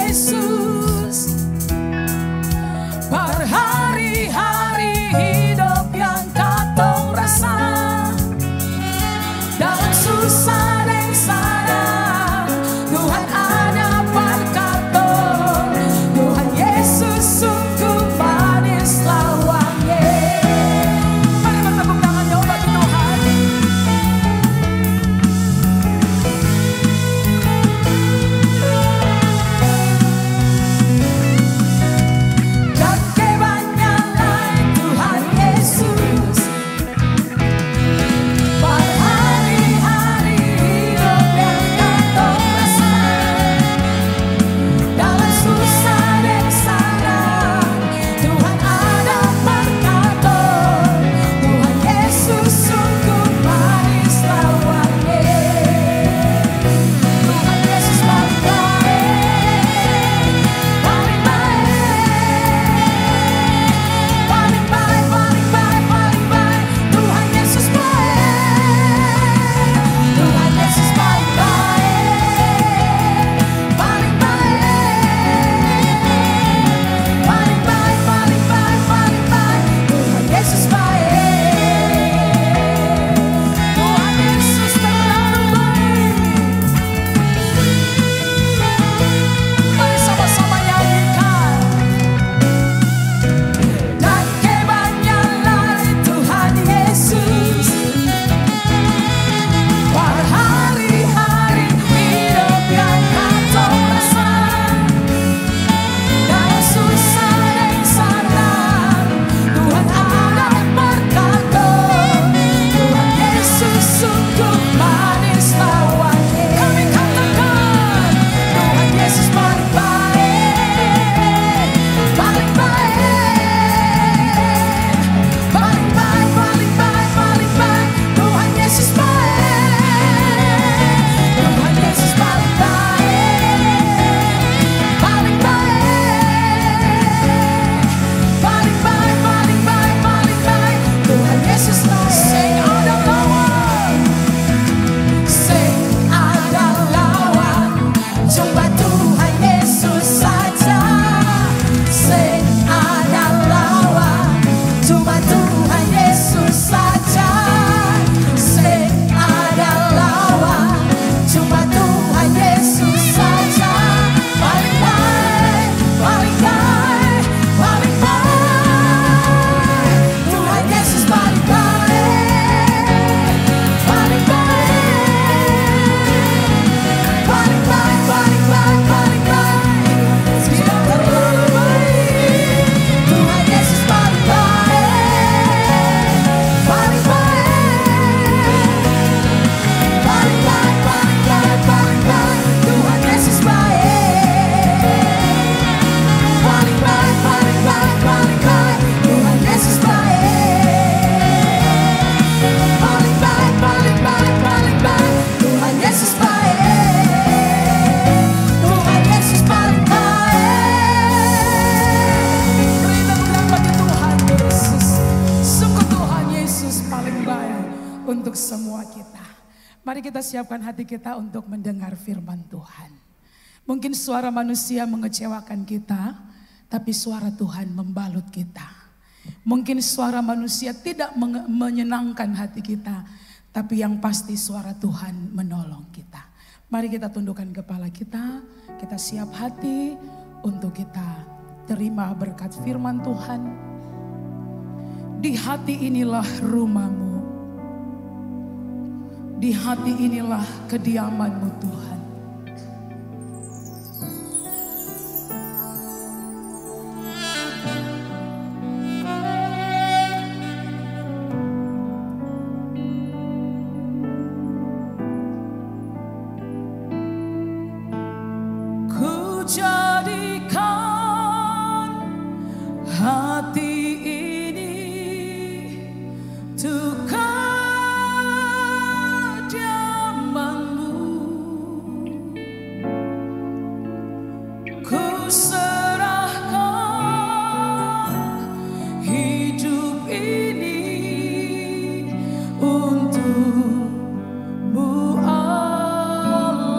Yesus. Berhari-hari hidup yang katong rasa, dalam susah dan sana Tuhan ada berkatong. Tuhan Yesus sungguh manis lawannya. Mari bertepuk tangannya bagi Tuhan. Dan kebanyakan Tuhan Yesus. Berhari-hari hidup yang katong rasa, dalam susah dan sana Tuhan ada berkatong. Tuhan Yesus sungguh manis lawannya. Tuhan Yesus paling baik, paling baik, paling baik, paling baik, paling baik. Tuhan Yesus baik, Tuhan Yesus paling baik, paling baik, paling baik, paling baik, paling baik. Tuhan Yesus baik, Tuhan Yesus terlalu baik. Mari sama-sama nyanyikan. Dan kebanyakan Tuhan Yesus. Berhari-hari hidup yang katong rasa, dalam susah dan sana Tuhan ada berkatong. Tuhan Yesus sungguh manis lawannya. Kami katakan Tuhan Yesus paling baik, paling baik, paling baik, paling baik, paling baik. Tuhan Yesus baik, Tuhan Yesus paling baik, paling baik, paling baik, paling baik, paling baik. Tuhan Yesus baik. Sing ada lawan, sing ada lawan, cuma Tuhan Yesus saja. Sing ada lawan, cuma Tuhan Yesus saja. Sing ada lawan, cuma Tuhan Yesus saja. Paling baik, paling baik, paling baik. Tuhan Yesus paling baik, paling baik, paling baik, paling baik, paling baik. Dia terlalu baik. Tuhan Yesus paling baik, paling baik, paling baik, paling baik, paling baik. Tuhan Yesus baik, paling baik, paling baik, paling baik. Tuhan Yesus baik, paling baik, paling baik, paling baik. Tuhan Yesus baik, Tuhan Yesus paling baik. Beri tepuk tangan bagi Tuhan Yesus. Sungguh Tuhan Yesus paling baik untuk semua kita. Mari kita siapkan hati kita untuk mendengar firman Tuhan. Mungkin suara manusia mengecewakan kita, tapi suara Tuhan membalut kita. Mungkin suara manusia tidak menyenangkan hati kita, tapi yang pasti suara Tuhan menolong kita. Mari kita tundukkan kepala kita siap hati untuk kita terima berkat firman Tuhan. Di hati inilah rumahmu, di hati inilah kediamanmu Tuhan. Ku jadikan hati ini untuk kediamanmu. Ku serahkan hidup ini untukmu Allahku.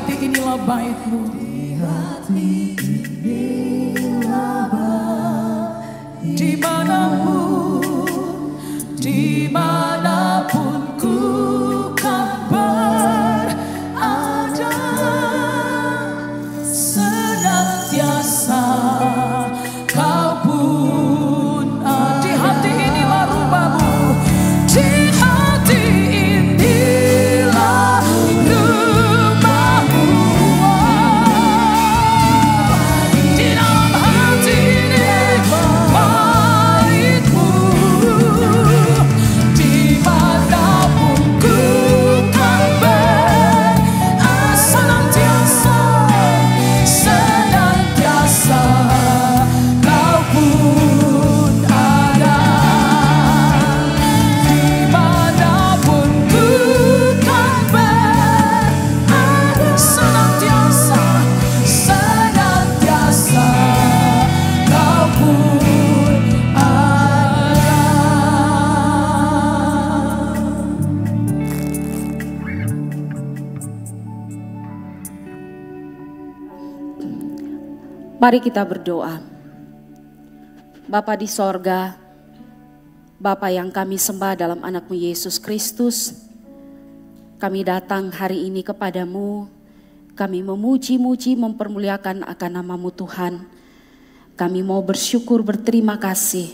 hati inilah bait-Mu. Di hati inilah bait. Dimanapun ku kan berada, senantiasa Kau pun ada. Di hati inilah rumah-Mu. Di hati inilah rumah-Mu. Di dalam hati ini bait-Mu. Dimanapun ku kan berada, senantiasa Kau pun ada. Dimanapun ku kan berada, senantiasa Kau pun ada. Mari kita berdoa. Bapa di sorga, Bapa yang kami sembah dalam anak-Mu Yesus Kristus, kami datang hari ini kepadamu. Kami memuji-muji, mempermuliakan akan nama-Mu Tuhan. Kami mau bersyukur, berterima kasih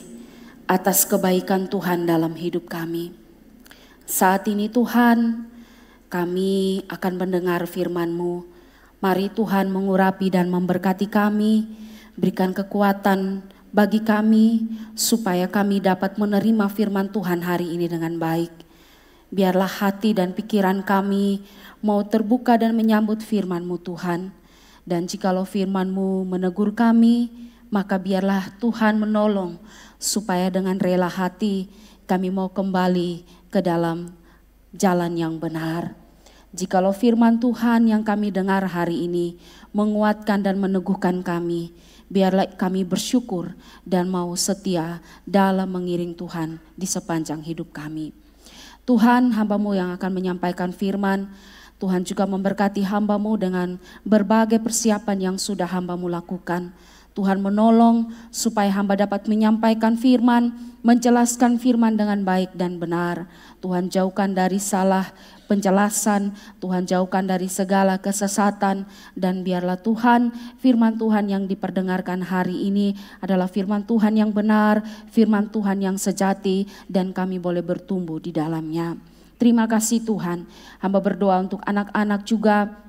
atas kebaikan Tuhan dalam hidup kami. Saat ini Tuhan, kami akan mendengar firman-Mu. Mari Tuhan mengurapi dan memberkati kami, berikan kekuatan bagi kami supaya kami dapat menerima firman Tuhan hari ini dengan baik. Biarlah hati dan pikiran kami mau terbuka dan menyambut firman-Mu Tuhan. Dan jikalau firman-Mu menegur kami, maka biarlah Tuhan menolong supaya dengan rela hati kami mau kembali ke dalam jalan yang benar. Jikalau firman Tuhan yang kami dengar hari ini menguatkan dan meneguhkan kami, biarlah kami bersyukur dan mau setia dalam mengiring Tuhan di sepanjang hidup kami. Tuhan, hamba-Mu yang akan menyampaikan firman, Tuhan juga memberkati hamba-Mu dengan berbagai persiapan yang sudah hamba-Mu lakukan. Tuhan menolong supaya hamba dapat menyampaikan firman, menjelaskan firman dengan baik dan benar. Tuhan jauhkan dari salah penjelasan, Tuhan jauhkan dari segala kesesatan, dan biarlah Tuhan firman Tuhan yang diperdengarkan hari ini adalah firman Tuhan yang benar, firman Tuhan yang sejati, dan kami boleh bertumbuh di dalamnya. Terima kasih Tuhan. Hamba berdoa untuk anak-anak juga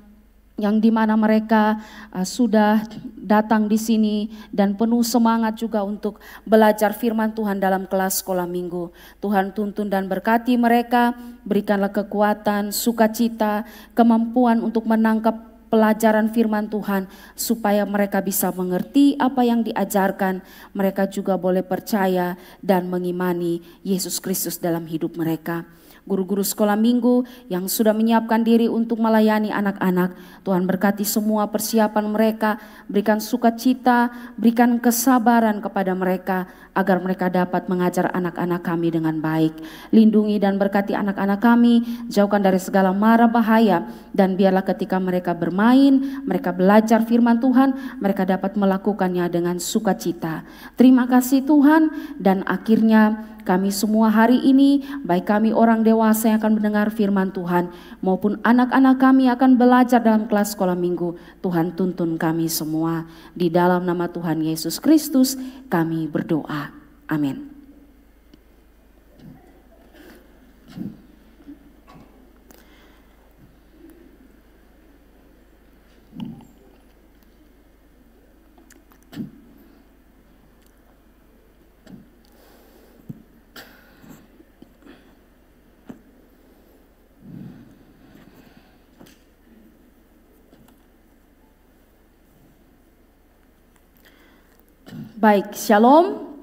yang dimana mereka sudah datang di sini dan penuh semangat juga untuk belajar firman Tuhan dalam kelas sekolah minggu. Tuhan tuntun dan berkati mereka, berikanlah kekuatan, sukacita, kemampuan untuk menangkap pelajaran firman Tuhan supaya mereka bisa mengerti apa yang diajarkan. Mereka juga boleh percaya dan mengimani Yesus Kristus dalam hidup mereka. Guru-guru sekolah minggu yang sudah menyiapkan diri untuk melayani anak-anak, Tuhan berkati semua persiapan mereka, berikan sukacita, berikan kesabaran kepada mereka agar mereka dapat mengajar anak-anak kami dengan baik. Lindungi dan berkati anak-anak kami, jauhkan dari segala mara bahaya, dan biarlah ketika mereka bermain, mereka belajar firman Tuhan, mereka dapat melakukannya dengan sukacita. Terima kasih Tuhan, dan akhirnya kami semua hari ini, baik kami orang dewasa yang akan mendengar firman Tuhan, maupun anak-anak kami akan belajar dalam kelas sekolah minggu. Tuhan tuntun kami semua. Di dalam nama Tuhan Yesus Kristus kami berdoa. Amin. Baik, shalom.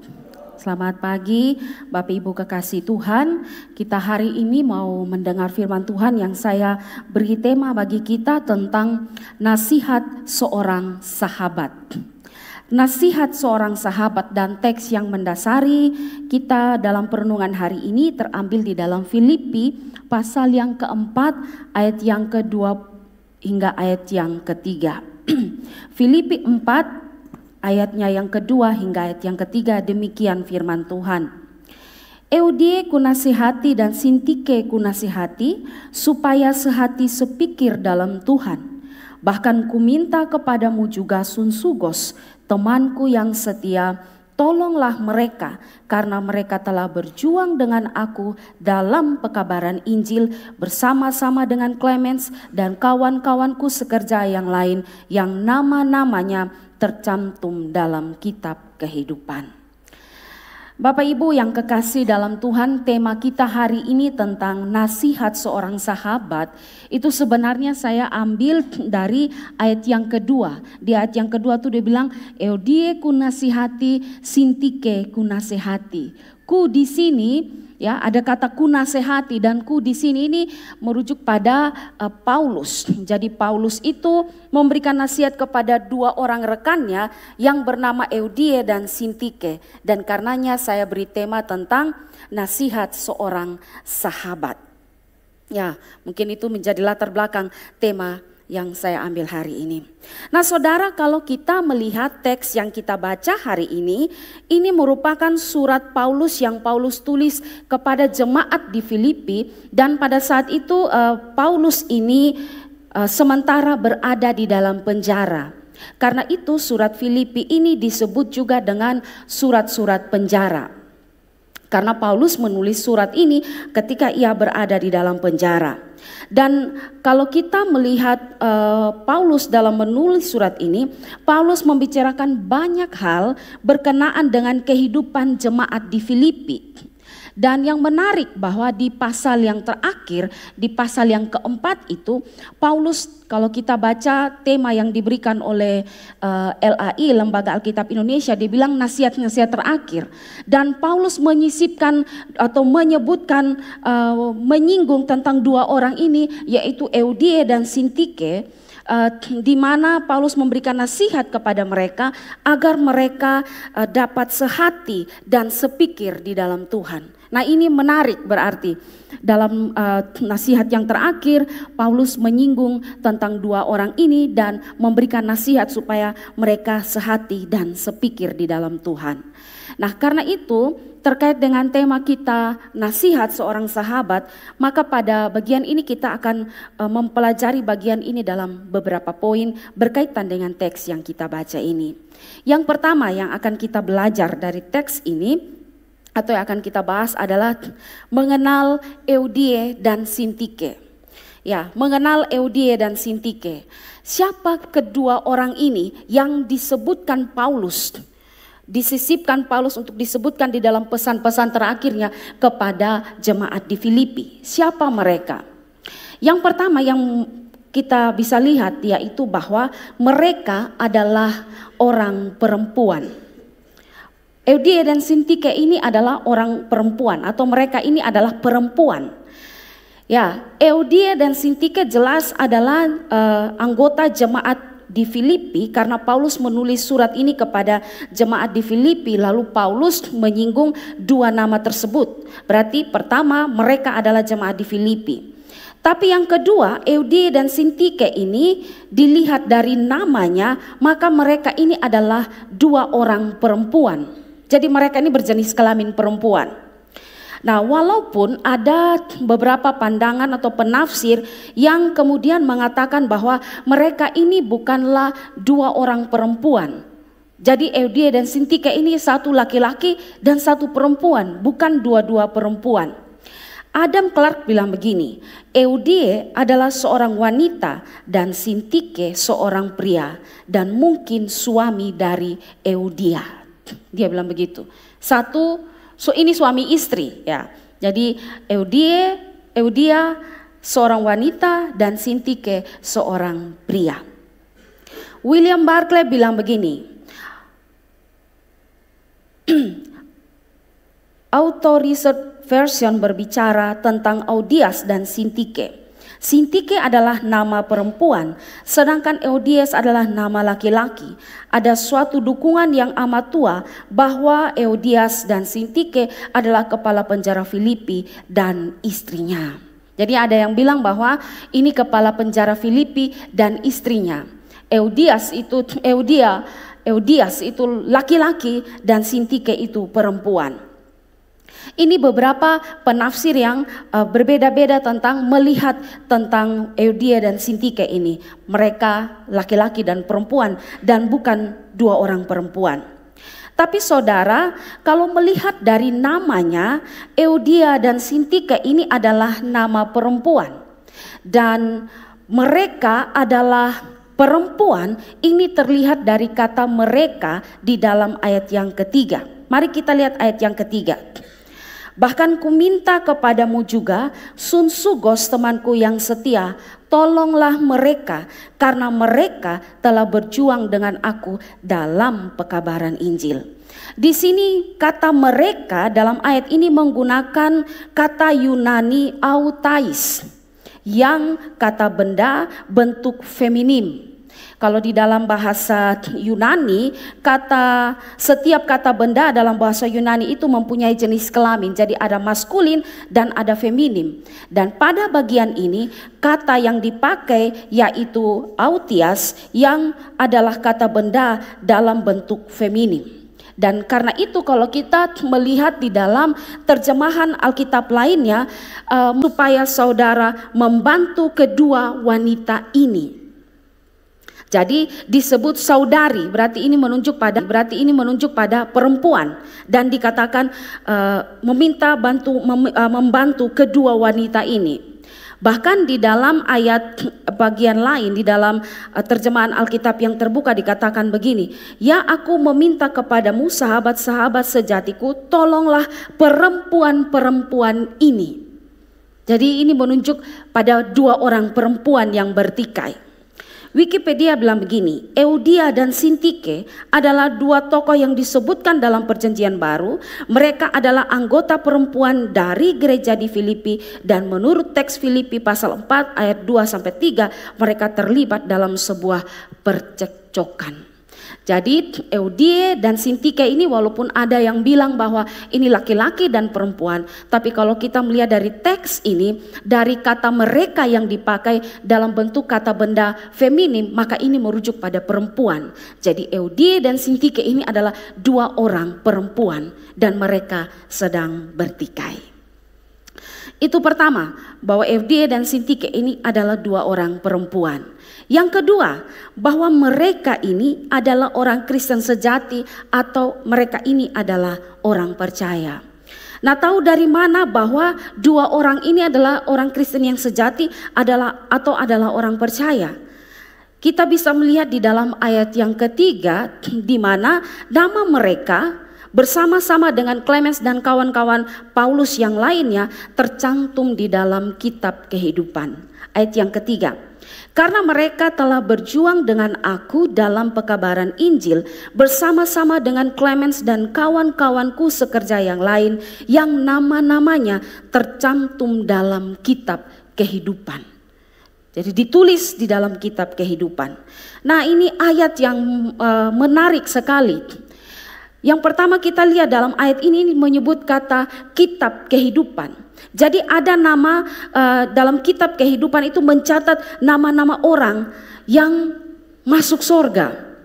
Selamat pagi Bapak Ibu kekasih Tuhan. Kita hari ini mau mendengar firman Tuhan yang saya beri tema bagi kita tentang nasihat seorang sahabat. Nasihat seorang sahabat, dan teks yang mendasari kita dalam perenungan hari ini terambil di dalam Filipi pasal yang keempat ayat yang ke-20 hingga ayat yang ketiga. Filipi 4 ayatnya yang kedua hingga ayat yang ketiga, demikian firman Tuhan. Eudie kunasihati dan Sintike kunasihati, supaya sehati sepikir dalam Tuhan. Bahkan kuminta kepadamu juga Sunsugos, temanku yang setia, tolonglah mereka, karena mereka telah berjuang dengan aku dalam pekabaran Injil bersama-sama dengan Clemens dan kawan-kawanku sekerja yang lain yang nama-namanya tercantum dalam kitab kehidupan. Bapak Ibu yang kekasih dalam Tuhan, tema kita hari ini tentang nasihat seorang sahabat. Itu sebenarnya saya ambil dari ayat yang kedua. Di ayat yang kedua tuh dia bilang, Eudie ku nasihati, Sintike ku nasihati. Ku di sini ya ada kata ku nasihati, dan ku di sini ini merujuk pada Paulus. Jadi Paulus itu memberikan nasihat kepada dua orang rekannya yang bernama Eudie dan Sintike, dan karenanya saya beri tema tentang nasihat seorang sahabat. Ya, mungkin itu menjadi latar belakang tema yang saya ambil hari ini. Nah saudara, kalau kita melihat teks yang kita baca hari ini merupakan surat Paulus yang Paulus tulis kepada jemaat di Filipi, dan pada saat itu Paulus ini sementara berada di dalam penjara. Karena itu surat Filipi ini disebut juga dengan surat-surat penjara. Karena Paulus menulis surat ini ketika ia berada di dalam penjara. Dan kalau kita melihat Paulus dalam menulis surat ini, Paulus membicarakan banyak hal berkenaan dengan kehidupan jemaat di Filipi. Dan yang menarik bahwa di pasal yang terakhir, di pasal yang keempat itu, Paulus kalau kita baca tema yang diberikan oleh LAI, Lembaga Alkitab Indonesia, dia bilang nasihat-nasihat terakhir. Dan Paulus menyisipkan atau menyebutkan, menyinggung tentang dua orang ini, yaitu Eudie dan Sintike, di mana Paulus memberikan nasihat kepada mereka agar mereka dapat sehati dan sepikir di dalam Tuhan. Nah ini menarik, berarti dalam nasihat yang terakhir Paulus menyinggung tentang dua orang ini dan memberikan nasihat supaya mereka sehati dan sepikir di dalam Tuhan. Nah karena itu terkait dengan tema kita nasihat seorang sahabat, maka pada bagian ini kita akan mempelajari bagian ini dalam beberapa poin berkaitan dengan teks yang kita baca ini. Yang pertama yang akan kita belajar dari teks ini atau yang akan kita bahas adalah mengenal Eudie dan Sintike. Ya, mengenal Eudie dan Sintike. Siapa kedua orang ini yang disebutkan Paulus? Disisipkan Paulus untuk disebutkan di dalam pesan-pesan terakhirnya kepada jemaat di Filipi. Siapa mereka? Yang pertama yang kita bisa lihat yaitu bahwa mereka adalah orang perempuan. Eudie dan Sintike ini adalah orang perempuan atau mereka ini adalah perempuan. Ya, Eudie dan Sintike jelas adalah anggota jemaat di Filipi karena Paulus menulis surat ini kepada jemaat di Filipi, lalu Paulus menyinggung dua nama tersebut. Berarti pertama mereka adalah jemaat di Filipi. Tapi yang kedua, Eudie dan Sintike ini dilihat dari namanya, maka mereka ini adalah dua orang perempuan. Jadi mereka ini berjenis kelamin perempuan. Nah, walaupun ada beberapa pandangan atau penafsir yang kemudian mengatakan bahwa mereka ini bukanlah dua orang perempuan. Jadi Eudie dan Sintike ini satu laki-laki dan satu perempuan, bukan dua-dua perempuan. Adam Clark bilang begini, Eudie adalah seorang wanita dan Sintike seorang pria dan mungkin suami dari Eudia. Dia bilang begitu. Ini suami istri ya. Jadi Eudia seorang wanita dan Sintike seorang pria. William Barclay bilang begini. Auto Research Version berbicara tentang Audias dan Sintike. Sintike adalah nama perempuan, sedangkan Eudias adalah nama laki-laki. Ada suatu dukungan yang amat tua bahwa Eudias dan Sintike adalah kepala penjara Filipi dan istrinya. Jadi ada yang bilang bahwa ini kepala penjara Filipi dan istrinya. Euodias itu laki-laki dan Sintike itu perempuan. Ini beberapa penafsir yang berbeda-beda tentang melihat tentang Euodia dan Sintike ini. Mereka laki-laki dan perempuan dan bukan dua orang perempuan. Tapi saudara, kalau melihat dari namanya, Euodia dan Sintike ini adalah nama perempuan. Dan mereka adalah perempuan, ini terlihat dari kata mereka di dalam ayat yang ketiga. Mari kita lihat ayat yang ketiga. Bahkan ku minta kepadamu juga, Sun Sugos temanku yang setia, tolonglah mereka karena mereka telah berjuang dengan aku dalam pekabaran Injil. Di sini kata mereka dalam ayat ini menggunakan kata Yunani autais yang kata benda bentuk feminim. Kalau di dalam bahasa Yunani, setiap kata benda dalam bahasa Yunani itu mempunyai jenis kelamin. Jadi ada maskulin dan ada feminim. Dan pada bagian ini, kata yang dipakai yaitu autias yang adalah kata benda dalam bentuk feminim. Dan karena itu kalau kita melihat di dalam terjemahan Alkitab lainnya, supaya saudara membantu kedua wanita ini. Jadi disebut saudari, berarti ini menunjuk pada perempuan, dan dikatakan membantu kedua wanita ini. Bahkan di dalam ayat bagian lain di dalam terjemahan Alkitab yang terbuka dikatakan begini, ya aku meminta kepadamu sahabat-sahabat sejatiku, tolonglah perempuan-perempuan ini. Jadi ini menunjuk pada dua orang perempuan yang bertikai. Wikipedia bilang begini, Euodia dan Sintike adalah dua tokoh yang disebutkan dalam Perjanjian Baru. Mereka adalah anggota perempuan dari gereja di Filipi, dan menurut teks Filipi pasal 4 ayat 2-3 mereka terlibat dalam sebuah percekcokan. Jadi Euodia dan Sintike ini walaupun ada yang bilang bahwa ini laki-laki dan perempuan, tapi kalau kita melihat dari teks ini, dari kata mereka yang dipakai dalam bentuk kata benda feminim, maka ini merujuk pada perempuan. Jadi Euodia dan Sintike ini adalah dua orang perempuan dan mereka sedang bertikai. Itu pertama, bahwa Euodia dan Sintike ini adalah dua orang perempuan. Yang kedua, bahwa mereka ini adalah orang Kristen sejati atau mereka ini adalah orang percaya. Nah, tahu dari mana bahwa dua orang ini adalah orang Kristen yang sejati adalah orang percaya? Kita bisa melihat di dalam ayat yang ketiga di mana nama mereka bersama-sama dengan Clemens dan kawan-kawan Paulus yang lainnya tercantum di dalam kitab kehidupan. Ayat yang ketiga, karena mereka telah berjuang dengan aku dalam pekabaran Injil bersama-sama dengan Clemens dan kawan-kawanku sekerja yang lain yang nama-namanya tercantum dalam kitab kehidupan. Jadi ditulis di dalam kitab kehidupan. Nah, ini ayat yang menarik sekali. Yang pertama kita lihat dalam ayat ini menyebut kata kitab kehidupan. Jadi ada nama dalam kitab kehidupan itu mencatat nama-nama orang yang masuk surga.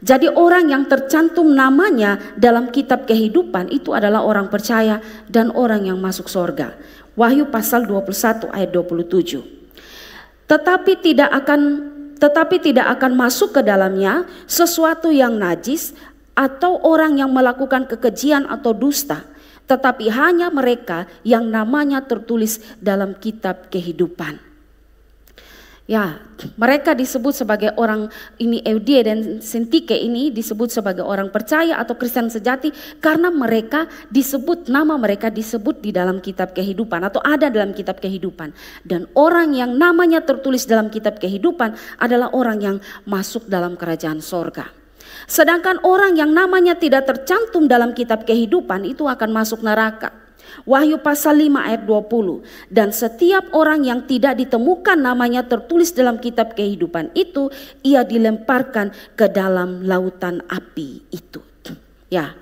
Jadi orang yang tercantum namanya dalam kitab kehidupan itu adalah orang percaya dan orang yang masuk surga. Wahyu pasal 21 ayat 27. Tetapi tidak akan masuk ke dalamnya sesuatu yang najis atau orang yang melakukan kekejian atau dusta, tetapi hanya mereka yang namanya tertulis dalam kitab kehidupan. Ya, mereka disebut sebagai orang ini, Euodia dan Sintike ini disebut sebagai orang percaya atau Kristen sejati karena nama mereka disebut di dalam kitab kehidupan atau ada dalam kitab kehidupan. Dan orang yang namanya tertulis dalam kitab kehidupan adalah orang yang masuk dalam kerajaan sorga. Sedangkan orang yang namanya tidak tercantum dalam kitab kehidupan itu akan masuk neraka. Wahyu pasal 5 ayat 20. Dan setiap orang yang tidak ditemukan namanya tertulis dalam kitab kehidupan itu, ia dilemparkan ke dalam lautan api itu. Ya,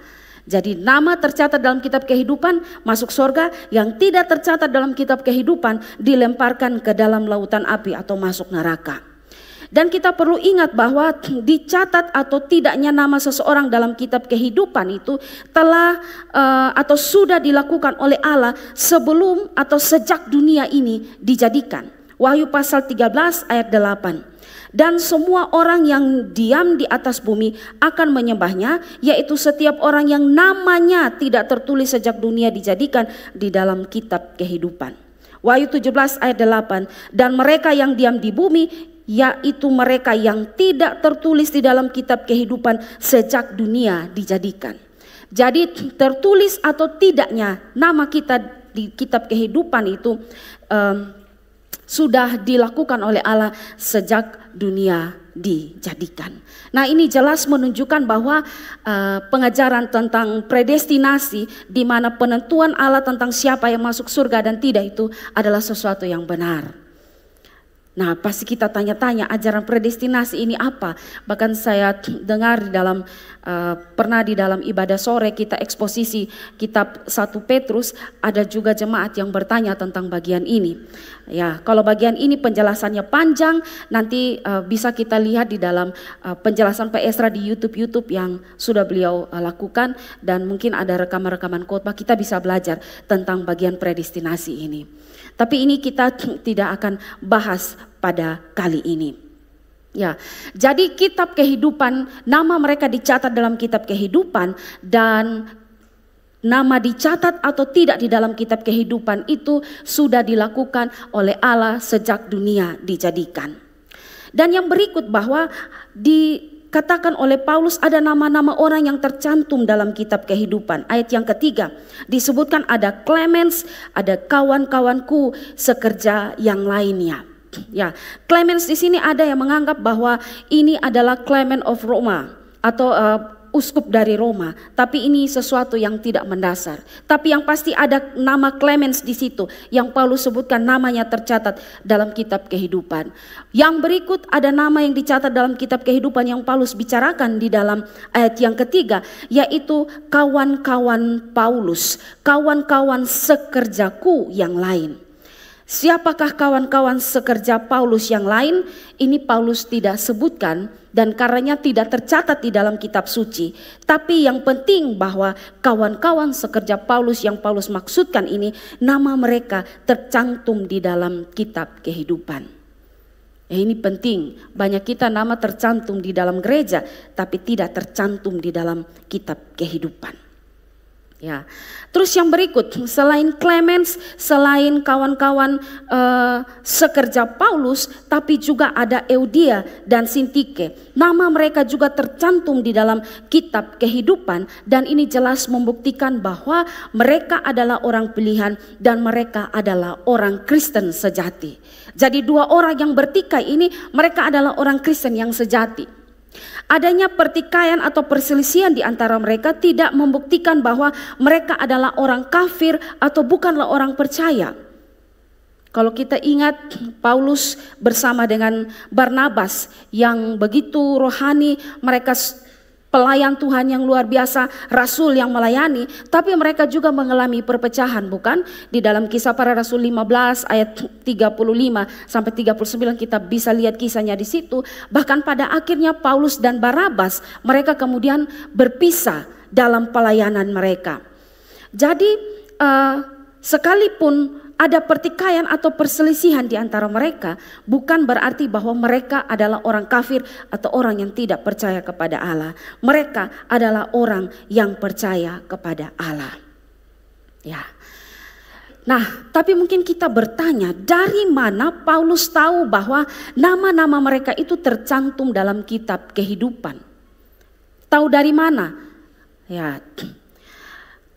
Jadi nama tercatat dalam kitab kehidupan masuk surga, yang tidak tercatat dalam kitab kehidupan dilemparkan ke dalam lautan api atau masuk neraka. Dan kita perlu ingat bahwa dicatat atau tidaknya nama seseorang dalam kitab kehidupan itu telah atau sudah dilakukan oleh Allah sebelum atau sejak dunia ini dijadikan. Wahyu pasal 13 ayat 8. Dan semua orang yang diam di atas bumi akan menyembahnya, yaitu setiap orang yang namanya tidak tertulis sejak dunia dijadikan di dalam kitab kehidupan. Wahyu 17 ayat 8. Dan mereka yang diam di bumi, yaitu mereka yang tidak tertulis di dalam kitab kehidupan sejak dunia dijadikan. Jadi tertulis atau tidaknya nama kita di kitab kehidupan itu sudah dilakukan oleh Allah sejak dunia dijadikan. Nah, ini jelas menunjukkan bahwa pengajaran tentang predestinasi, di mana penentuan Allah tentang siapa yang masuk surga dan tidak, itu adalah sesuatu yang benar. Nah, pasti kita tanya-tanya ajaran predestinasi ini apa? Bahkan saya dengar di dalam pernah di dalam ibadah sore kita eksposisi kitab 1 Petrus, ada juga jemaat yang bertanya tentang bagian ini. Ya, kalau bagian ini penjelasannya panjang, nanti bisa kita lihat di dalam penjelasan Pak Esra di YouTube yang sudah beliau lakukan, dan mungkin ada rekaman-rekaman khotbah, kita bisa belajar tentang bagian predestinasi ini. Tapi ini kita tidak akan bahas pada kali ini. Ya, jadi kitab kehidupan, nama mereka dicatat dalam kitab kehidupan, dan nama dicatat atau tidak di dalam kitab kehidupan itu sudah dilakukan oleh Allah sejak dunia dijadikan. Dan yang berikut bahwa dikatakan oleh Paulus ada nama-nama orang yang tercantum dalam kitab kehidupan. Ayat yang ketiga disebutkan ada Clemens, ada kawan-kawanku sekerja yang lainnya. Ya, Clemens di sini ada yang menganggap bahwa ini adalah Clement of Roma atau uskup dari Roma, tapi ini sesuatu yang tidak mendasar. Tapi yang pasti ada nama Clemens di situ yang Paulus sebutkan namanya tercatat dalam kitab kehidupan. Yang berikut ada nama yang dicatat dalam kitab kehidupan yang Paulus bicarakan di dalam ayat yang ketiga, yaitu kawan-kawan Paulus, kawan-kawan sekerjaku yang lain. Siapakah kawan-kawan sekerja Paulus yang lain? Ini Paulus tidak sebutkan dan karenanya tidak tercatat di dalam kitab suci. Tapi yang penting bahwa kawan-kawan sekerja Paulus yang Paulus maksudkan ini, nama mereka tercantum di dalam kitab kehidupan. Ya, ini penting, banyak kita nama tercantum di dalam gereja tapi tidak tercantum di dalam kitab kehidupan. Ya, terus yang berikut, selain Clemens, selain kawan-kawan sekerja Paulus, tapi juga ada Eudia dan Sintike. Nama mereka juga tercantum di dalam kitab kehidupan, dan ini jelas membuktikan bahwa mereka adalah orang pilihan dan mereka adalah orang Kristen sejati. Jadi dua orang yang bertikai ini, mereka adalah orang Kristen yang sejati. Adanya pertikaian atau perselisihan di antara mereka tidak membuktikan bahwa mereka adalah orang kafir atau bukanlah orang percaya. Kalau kita ingat Paulus bersama dengan Barnabas yang begitu rohani, mereka pelayan Tuhan yang luar biasa, rasul yang melayani, tapi mereka juga mengalami perpecahan, bukan? Di dalam Kisah Para Rasul 15 ayat 35 sampai 39 kita bisa lihat kisahnya di situ. Bahkan pada akhirnya Paulus dan Barnabas, mereka kemudian berpisah dalam pelayanan mereka. Jadi sekalipun ada pertikaian atau perselisihan di antara mereka, bukan berarti bahwa mereka adalah orang kafir atau orang yang tidak percaya kepada Allah. Mereka adalah orang yang percaya kepada Allah. Ya. Nah, tapi mungkin kita bertanya, dari mana Paulus tahu bahwa nama-nama mereka itu tercantum dalam kitab kehidupan? Tahu dari mana? Ya.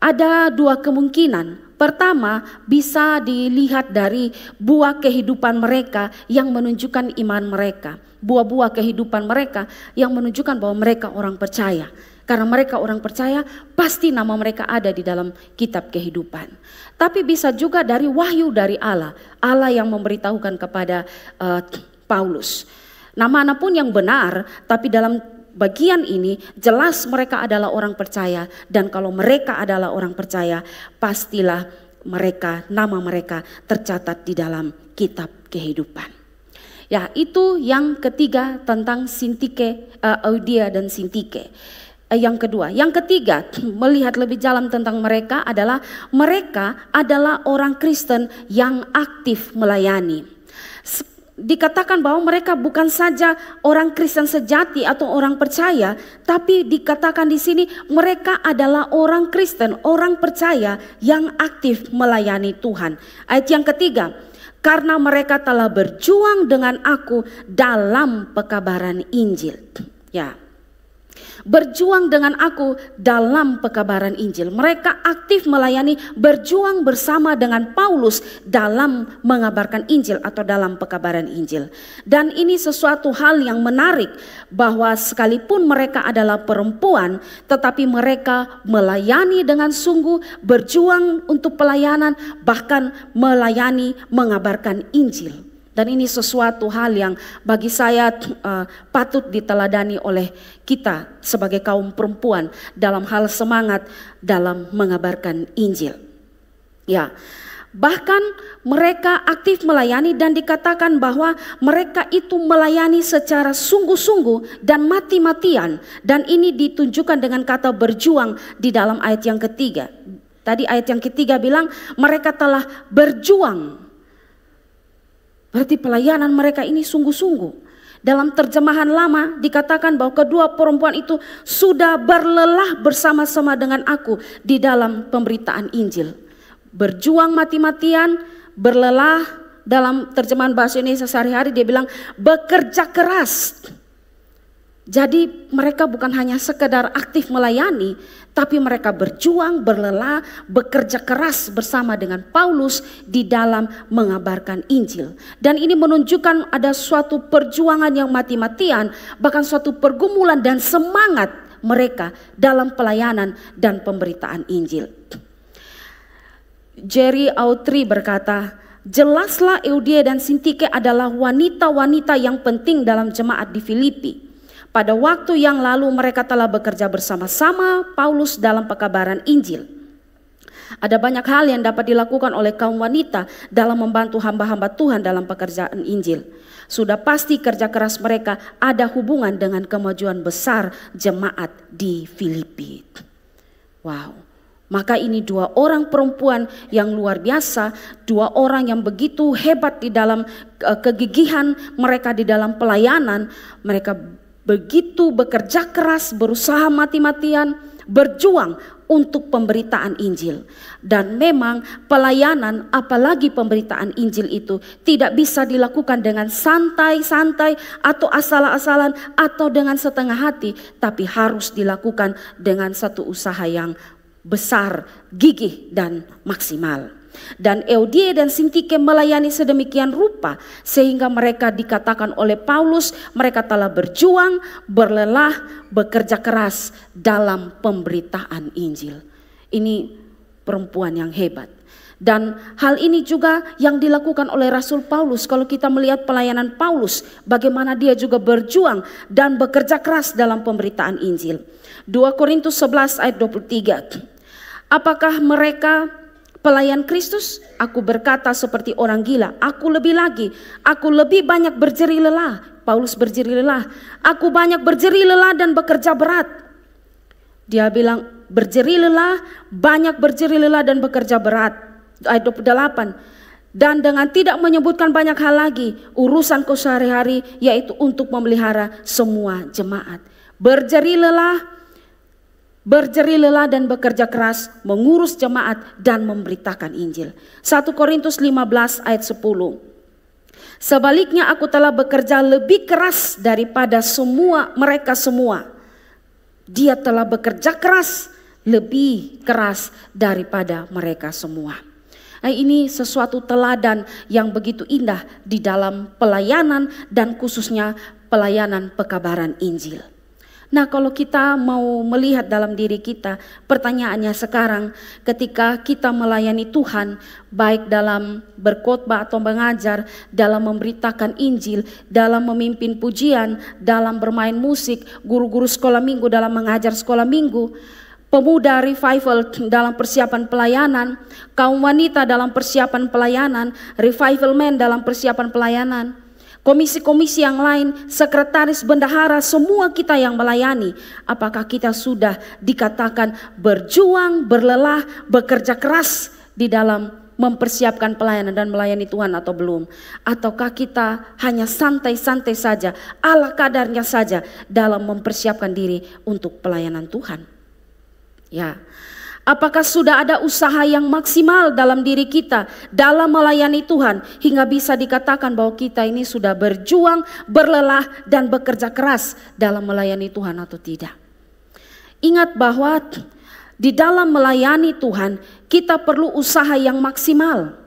Ada dua kemungkinan. Pertama, bisa dilihat dari buah kehidupan mereka yang menunjukkan iman mereka. Buah-buah kehidupan mereka yang menunjukkan bahwa mereka orang percaya. Karena mereka orang percaya, pasti nama mereka ada di dalam kitab kehidupan. Tapi bisa juga dari wahyu dari Allah. Allah yang memberitahukan kepada Paulus. Nama-nama pun yang benar, tapi dalam bagian ini jelas mereka adalah orang percaya, dan kalau mereka adalah orang percaya, pastilah nama mereka tercatat di dalam kitab kehidupan. Ya, itu yang ketiga tentang Euodia dan Sintike. Yang kedua, yang ketiga, melihat lebih dalam tentang mereka adalah orang Kristen yang aktif melayani. Dikatakan bahwa mereka bukan saja orang Kristen sejati atau orang percaya, tapi dikatakan di sini mereka adalah orang Kristen, orang percaya yang aktif melayani Tuhan. Ayat yang ketiga, karena mereka telah berjuang dengan aku dalam pekabaran Injil. Ya. Berjuang dengan aku dalam pekabaran Injil. Mereka aktif melayani, berjuang bersama dengan Paulus dalam mengabarkan Injil atau dalam pekabaran Injil. Dan ini sesuatu hal yang menarik, bahwa sekalipun mereka adalah perempuan, tetapi mereka melayani dengan sungguh, berjuang untuk pelayanan, bahkan melayani mengabarkan Injil. Dan ini sesuatu hal yang bagi saya patut diteladani oleh kita sebagai kaum perempuan dalam hal semangat dalam mengabarkan Injil. Ya, bahkan mereka aktif melayani, dan dikatakan bahwa mereka itu melayani secara sungguh-sungguh dan mati-matian. Dan ini ditunjukkan dengan kata berjuang di dalam ayat yang ketiga. Tadi ayat yang ketiga bilang mereka telah berjuang. Berarti pelayanan mereka ini sungguh-sungguh. Dalam terjemahan lama dikatakan bahwa kedua perempuan itu sudah berlelah bersama-sama dengan aku di dalam pemberitaan Injil. Berjuang mati-matian, berlelah, dalam terjemahan bahasa Indonesia sehari-hari dia bilang bekerja keras. Jadi mereka bukan hanya sekedar aktif melayani, tapi mereka berjuang, berlelah, bekerja keras bersama dengan Paulus di dalam mengabarkan Injil. Dan ini menunjukkan ada suatu perjuangan yang mati-matian, bahkan suatu pergumulan dan semangat mereka dalam pelayanan dan pemberitaan Injil. Jerry Autry berkata, jelaslah Euodia dan Sintike adalah wanita-wanita yang penting dalam jemaat di Filipi. Pada waktu yang lalu mereka telah bekerja bersama-sama Paulus dalam pekabaran Injil. Ada banyak hal yang dapat dilakukan oleh kaum wanita dalam membantu hamba-hamba Tuhan dalam pekerjaan Injil. Sudah pasti kerja keras mereka ada hubungan dengan kemajuan besar jemaat di Filipi. Wow. Maka ini dua orang perempuan yang luar biasa, dua orang yang begitu hebat di dalam kegigihan mereka di dalam pelayanan. Mereka begitu bekerja keras, berusaha mati-matian, berjuang untuk pemberitaan Injil. Dan memang pelayanan, apalagi pemberitaan Injil itu tidak bisa dilakukan dengan santai-santai atau asal-asalan atau dengan setengah hati, tapi harus dilakukan dengan satu usaha yang besar, gigih dan maksimal. Dan Euodia dan Sintike melayani sedemikian rupa sehingga mereka dikatakan oleh Paulus mereka telah berjuang, berlelah, bekerja keras dalam pemberitaan Injil. Ini perempuan yang hebat. Dan hal ini juga yang dilakukan oleh Rasul Paulus. Kalau kita melihat pelayanan Paulus, bagaimana dia juga berjuang dan bekerja keras dalam pemberitaan Injil. 2 Korintus 11 ayat 23. Apakah mereka pelayan Kristus? Aku berkata seperti orang gila. Aku lebih lagi. Aku lebih banyak berjerih lelah. Paulus berjerih lelah. Aku banyak berjerih lelah dan bekerja berat. Dia bilang berjerih lelah, banyak berjerih lelah dan bekerja berat. Ayat 28. Dan dengan tidak menyebutkan banyak hal lagi, urusanku sehari-hari yaitu untuk memelihara semua jemaat. Berjerih lelah dan bekerja keras, mengurus jemaat dan memberitakan Injil. 1 Korintus 15 ayat 10. Sebaliknya aku telah bekerja lebih keras daripada mereka semua. Dia telah bekerja keras, lebih keras daripada mereka semua. Ini sesuatu teladan yang begitu indah di dalam pelayanan dan khususnya pelayanan pekabaran Injil. Nah, kalau kita mau melihat dalam diri kita, pertanyaannya sekarang ketika kita melayani Tuhan, baik dalam berkhotbah atau mengajar, dalam memberitakan Injil, dalam memimpin pujian, dalam bermain musik, guru-guru sekolah minggu dalam mengajar sekolah minggu, pemuda revival dalam persiapan pelayanan, kaum wanita dalam persiapan pelayanan, revival men dalam persiapan pelayanan, komisi-komisi yang lain, sekretaris, bendahara, semua kita yang melayani. Apakah kita sudah dikatakan berjuang, berlelah, bekerja keras di dalam mempersiapkan pelayanan dan melayani Tuhan atau belum? Ataukah kita hanya santai-santai saja, ala kadarnya saja dalam mempersiapkan diri untuk pelayanan Tuhan? Ya, apakah sudah ada usaha yang maksimal dalam diri kita dalam melayani Tuhan hingga bisa dikatakan bahwa kita ini sudah berjuang, berlelah dan bekerja keras dalam melayani Tuhan atau tidak? Ingat bahwa di dalam melayani Tuhan kita perlu usaha yang maksimal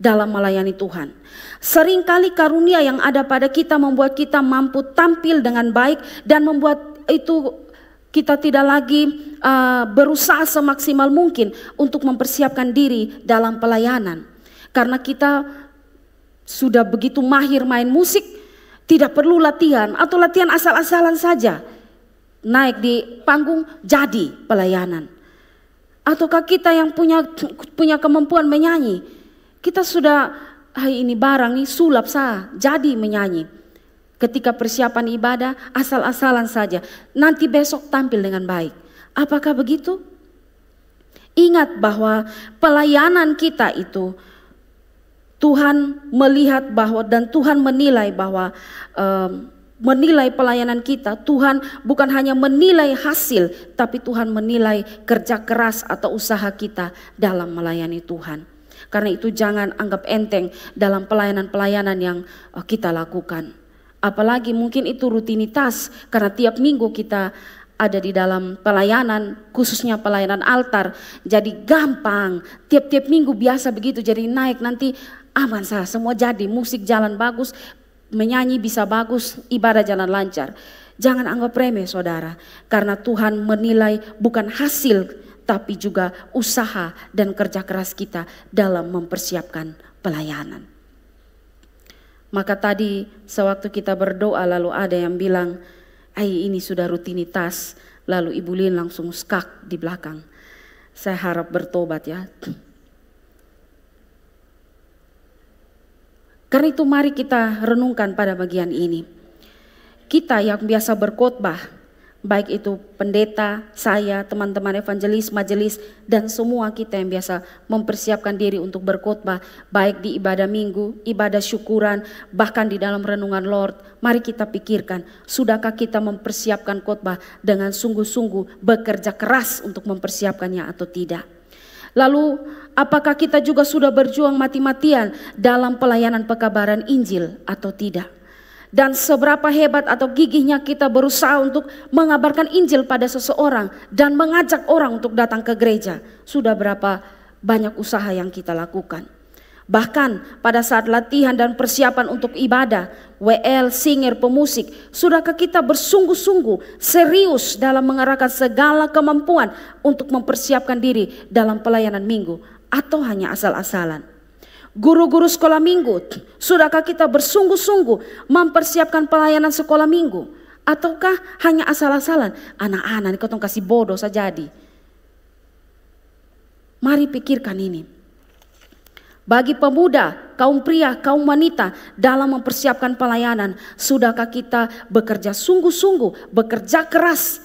dalam melayani Tuhan. Seringkali karunia yang ada pada kita membuat kita mampu tampil dengan baik dan membuat itu kita tidak lagi berusaha semaksimal mungkin untuk mempersiapkan diri dalam pelayanan. Karena kita sudah begitu mahir main musik, tidak perlu latihan atau latihan asal-asalan saja. Naik di panggung jadi pelayanan. Ataukah kita yang punya kemampuan menyanyi, kita sudah ini barang nih sulap sah jadi menyanyi. Ketika persiapan ibadah asal-asalan saja, nanti besok tampil dengan baik. Apakah begitu? Ingat bahwa pelayanan kita itu Tuhan melihat bahwa dan Tuhan menilai bahwa menilai pelayanan kita, Tuhan bukan hanya menilai hasil, tapi Tuhan menilai kerja keras atau usaha kita dalam melayani Tuhan. Karena itu jangan anggap enteng dalam pelayanan-pelayanan yang kita lakukan. Apalagi mungkin itu rutinitas, karena tiap minggu kita ada di dalam pelayanan, khususnya pelayanan altar. Jadi gampang, tiap-tiap minggu biasa begitu, jadi naik nanti aman sah, semua jadi, musik jalan bagus, menyanyi bisa bagus, ibadah jalan lancar. Jangan anggap remeh saudara, karena Tuhan menilai bukan hasil, tapi juga usaha dan kerja keras kita dalam mempersiapkan pelayanan. Maka tadi sewaktu kita berdoa lalu ada yang bilang, ini sudah rutinitas. Lalu Ibu Lin langsung skak di belakang. Saya harap bertobat ya. Karena itu mari kita renungkan pada bagian ini. Kita yang biasa berkhotbah, baik itu pendeta, saya, teman-teman evangelis, majelis, dan semua kita yang biasa mempersiapkan diri untuk berkhotbah, baik di ibadah minggu, ibadah syukuran, bahkan di dalam renungan Lord. Mari kita pikirkan, sudahkah kita mempersiapkan khotbah dengan sungguh-sungguh bekerja keras untuk mempersiapkannya atau tidak? Lalu apakah kita juga sudah berjuang mati-matian dalam pelayanan pekabaran Injil atau tidak? Dan seberapa hebat atau gigihnya kita berusaha untuk mengabarkan Injil pada seseorang dan mengajak orang untuk datang ke gereja. Sudah berapa banyak usaha yang kita lakukan. Bahkan pada saat latihan dan persiapan untuk ibadah, WL, singer, pemusik, sudahkah kita bersungguh-sungguh serius dalam mengerahkan segala kemampuan untuk mempersiapkan diri dalam pelayanan minggu, atau hanya asal-asalan? Guru-guru sekolah minggu, sudahkah kita bersungguh-sungguh mempersiapkan pelayanan sekolah minggu? Ataukah hanya asal-asalan? Anak-anak kau tong kasih bodoh saja jadi. Mari pikirkan ini. Bagi pemuda, kaum pria, kaum wanita dalam mempersiapkan pelayanan, sudahkah kita bekerja sungguh-sungguh, bekerja keras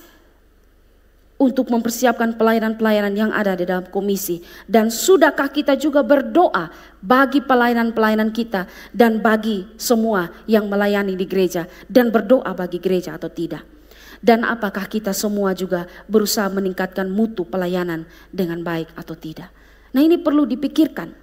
untuk mempersiapkan pelayanan-pelayanan yang ada di dalam komisi? Dan sudahkah kita juga berdoa bagi pelayanan-pelayanan kita dan bagi semua yang melayani di gereja, dan berdoa bagi gereja atau tidak? Dan apakah kita semua juga berusaha meningkatkan mutu pelayanan dengan baik atau tidak? Nah, ini perlu dipikirkan.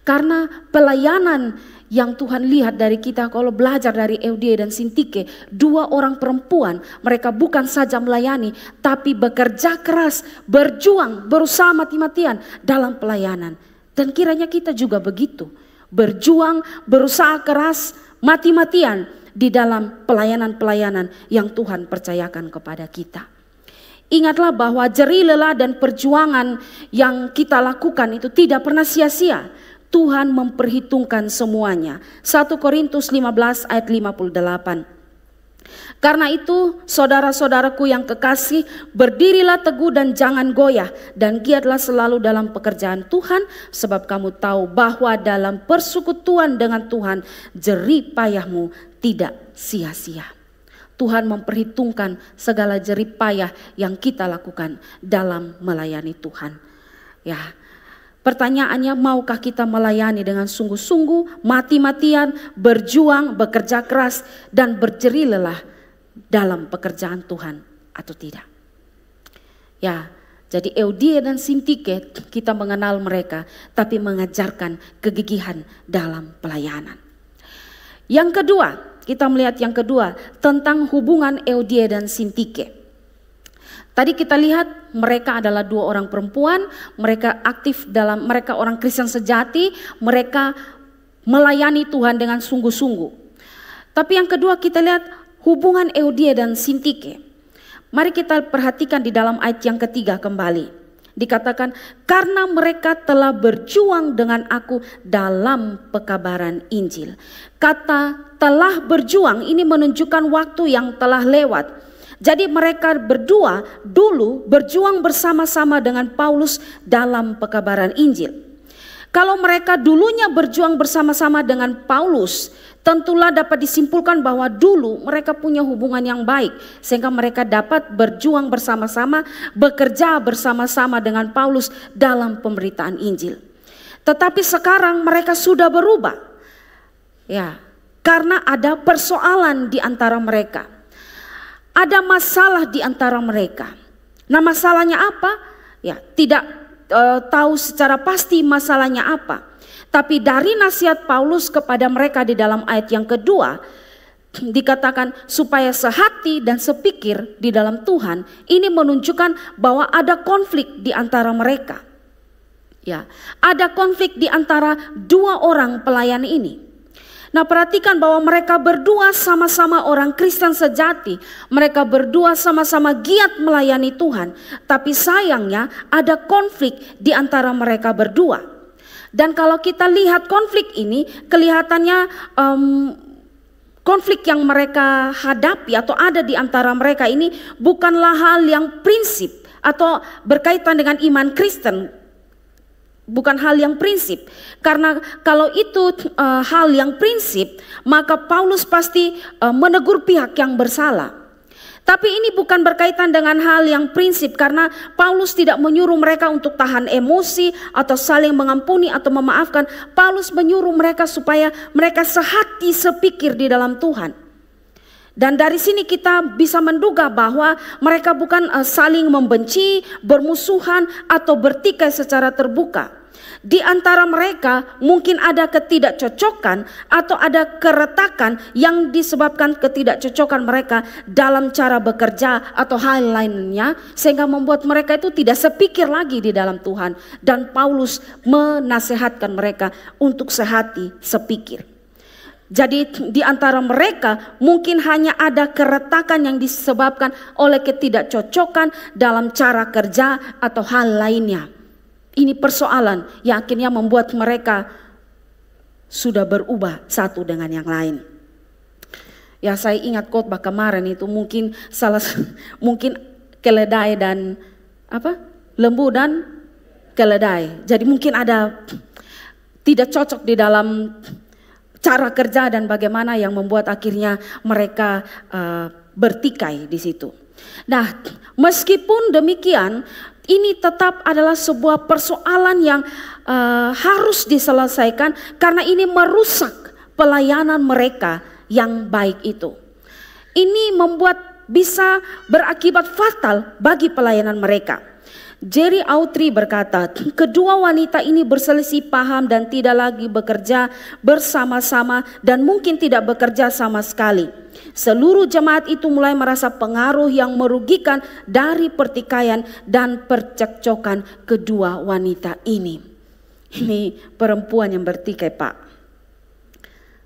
Karena pelayanan yang Tuhan lihat dari kita, kalau belajar dari Eudia dan Sintike, 2 orang perempuan, mereka bukan saja melayani, tapi bekerja keras, berjuang, berusaha mati-matian dalam pelayanan. Dan kiranya kita juga begitu, berjuang, berusaha keras, mati-matian di dalam pelayanan-pelayanan yang Tuhan percayakan kepada kita. Ingatlah bahwa jerih lelah dan perjuangan yang kita lakukan itu tidak pernah sia-sia. Tuhan memperhitungkan semuanya. 1 Korintus 15 ayat 58. Karena itu saudara-saudaraku yang kekasih, berdirilah teguh dan jangan goyah, dan giatlah selalu dalam pekerjaan Tuhan, sebab kamu tahu bahwa dalam persekutuan dengan Tuhan jerih payahmu tidak sia-sia. Tuhan memperhitungkan segala jerih payah yang kita lakukan dalam melayani Tuhan. Ya, pertanyaannya, maukah kita melayani dengan sungguh-sungguh, mati-matian, berjuang, bekerja keras, dan berjerih lelah dalam pekerjaan Tuhan atau tidak? Ya, jadi Euodia dan Sintike kita mengenal mereka, tapi mengajarkan kegigihan dalam pelayanan. Yang kedua, kita melihat yang kedua tentang hubungan Euodia dan Sintike. Tadi kita lihat mereka adalah dua orang perempuan, mereka aktif dalam, mereka orang Kristen sejati, mereka melayani Tuhan dengan sungguh-sungguh. Tapi yang kedua kita lihat hubungan Euodia dan Sintike. Mari kita perhatikan di dalam ayat yang ketiga kembali. Dikatakan, karena mereka telah berjuang dengan aku dalam pekabaran Injil. Kata telah berjuang ini menunjukkan waktu yang telah lewat. Jadi mereka berdua dulu berjuang bersama-sama dengan Paulus dalam pekabaran Injil. Kalau mereka dulunya berjuang bersama-sama dengan Paulus, tentulah dapat disimpulkan bahwa dulu mereka punya hubungan yang baik, sehingga mereka dapat berjuang bersama-sama, bekerja bersama-sama dengan Paulus dalam pemberitaan Injil. Tetapi sekarang mereka sudah berubah, ya, karena ada persoalan di antara mereka, ada masalah di antara mereka. Nah, masalahnya apa? Ya, tidak tahu secara pasti masalahnya apa. Tapi dari nasihat Paulus kepada mereka di dalam ayat yang kedua, dikatakan supaya sehati dan sepikir di dalam Tuhan. Ini menunjukkan bahwa ada konflik di antara mereka. Ya, ada konflik di antara dua orang pelayan ini. Nah, perhatikan bahwa mereka berdua sama-sama orang Kristen sejati. Mereka berdua sama-sama giat melayani Tuhan. Tapi sayangnya ada konflik di antara mereka berdua. Dan kalau kita lihat konflik ini, kelihatannya konflik yang mereka hadapi atau ada di antara mereka ini bukanlah hal yang prinsip atau berkaitan dengan iman Kristen. Bukan hal yang prinsip, karena kalau itu hal yang prinsip, maka Paulus pasti menegur pihak yang bersalah. Tapi ini bukan berkaitan dengan hal yang prinsip, karena Paulus tidak menyuruh mereka untuk tahan emosi atau saling mengampuni atau memaafkan. Paulus menyuruh mereka supaya mereka sehati sepikir di dalam Tuhan. Dan dari sini kita bisa menduga bahwa mereka bukan saling membenci, bermusuhan atau bertikai secara terbuka. Di antara mereka mungkin ada ketidakcocokan atau ada keretakan yang disebabkan ketidakcocokan mereka dalam cara bekerja atau hal lainnya, sehingga membuat mereka itu tidak sepikir lagi di dalam Tuhan. Dan Paulus menasehatkan mereka untuk sehati sepikir. Jadi di antara mereka mungkin hanya ada keretakan yang disebabkan oleh ketidakcocokan dalam cara kerja atau hal lainnya. Ini persoalan yang akhirnya membuat mereka sudah berubah satu dengan yang lain. Ya, saya ingat khotbah kemarin itu mungkin mungkin keledai dan lembu dan keledai. Jadi mungkin ada tidak cocok di dalam cara kerja dan bagaimana yang membuat akhirnya mereka bertikai di situ. Nah, meskipun demikian, ini tetap adalah sebuah persoalan yang harus diselesaikan karena ini merusak pelayanan mereka yang baik itu. Ini membuat bisa berakibat fatal bagi pelayanan mereka. Jerry Autry berkata, kedua wanita ini berselisih paham dan tidak lagi bekerja bersama-sama dan mungkin tidak bekerja sama sekali. Seluruh jemaat itu mulai merasa pengaruh yang merugikan dari pertikaian dan percekcokan kedua wanita ini. Ini perempuan yang bertikai, Pak.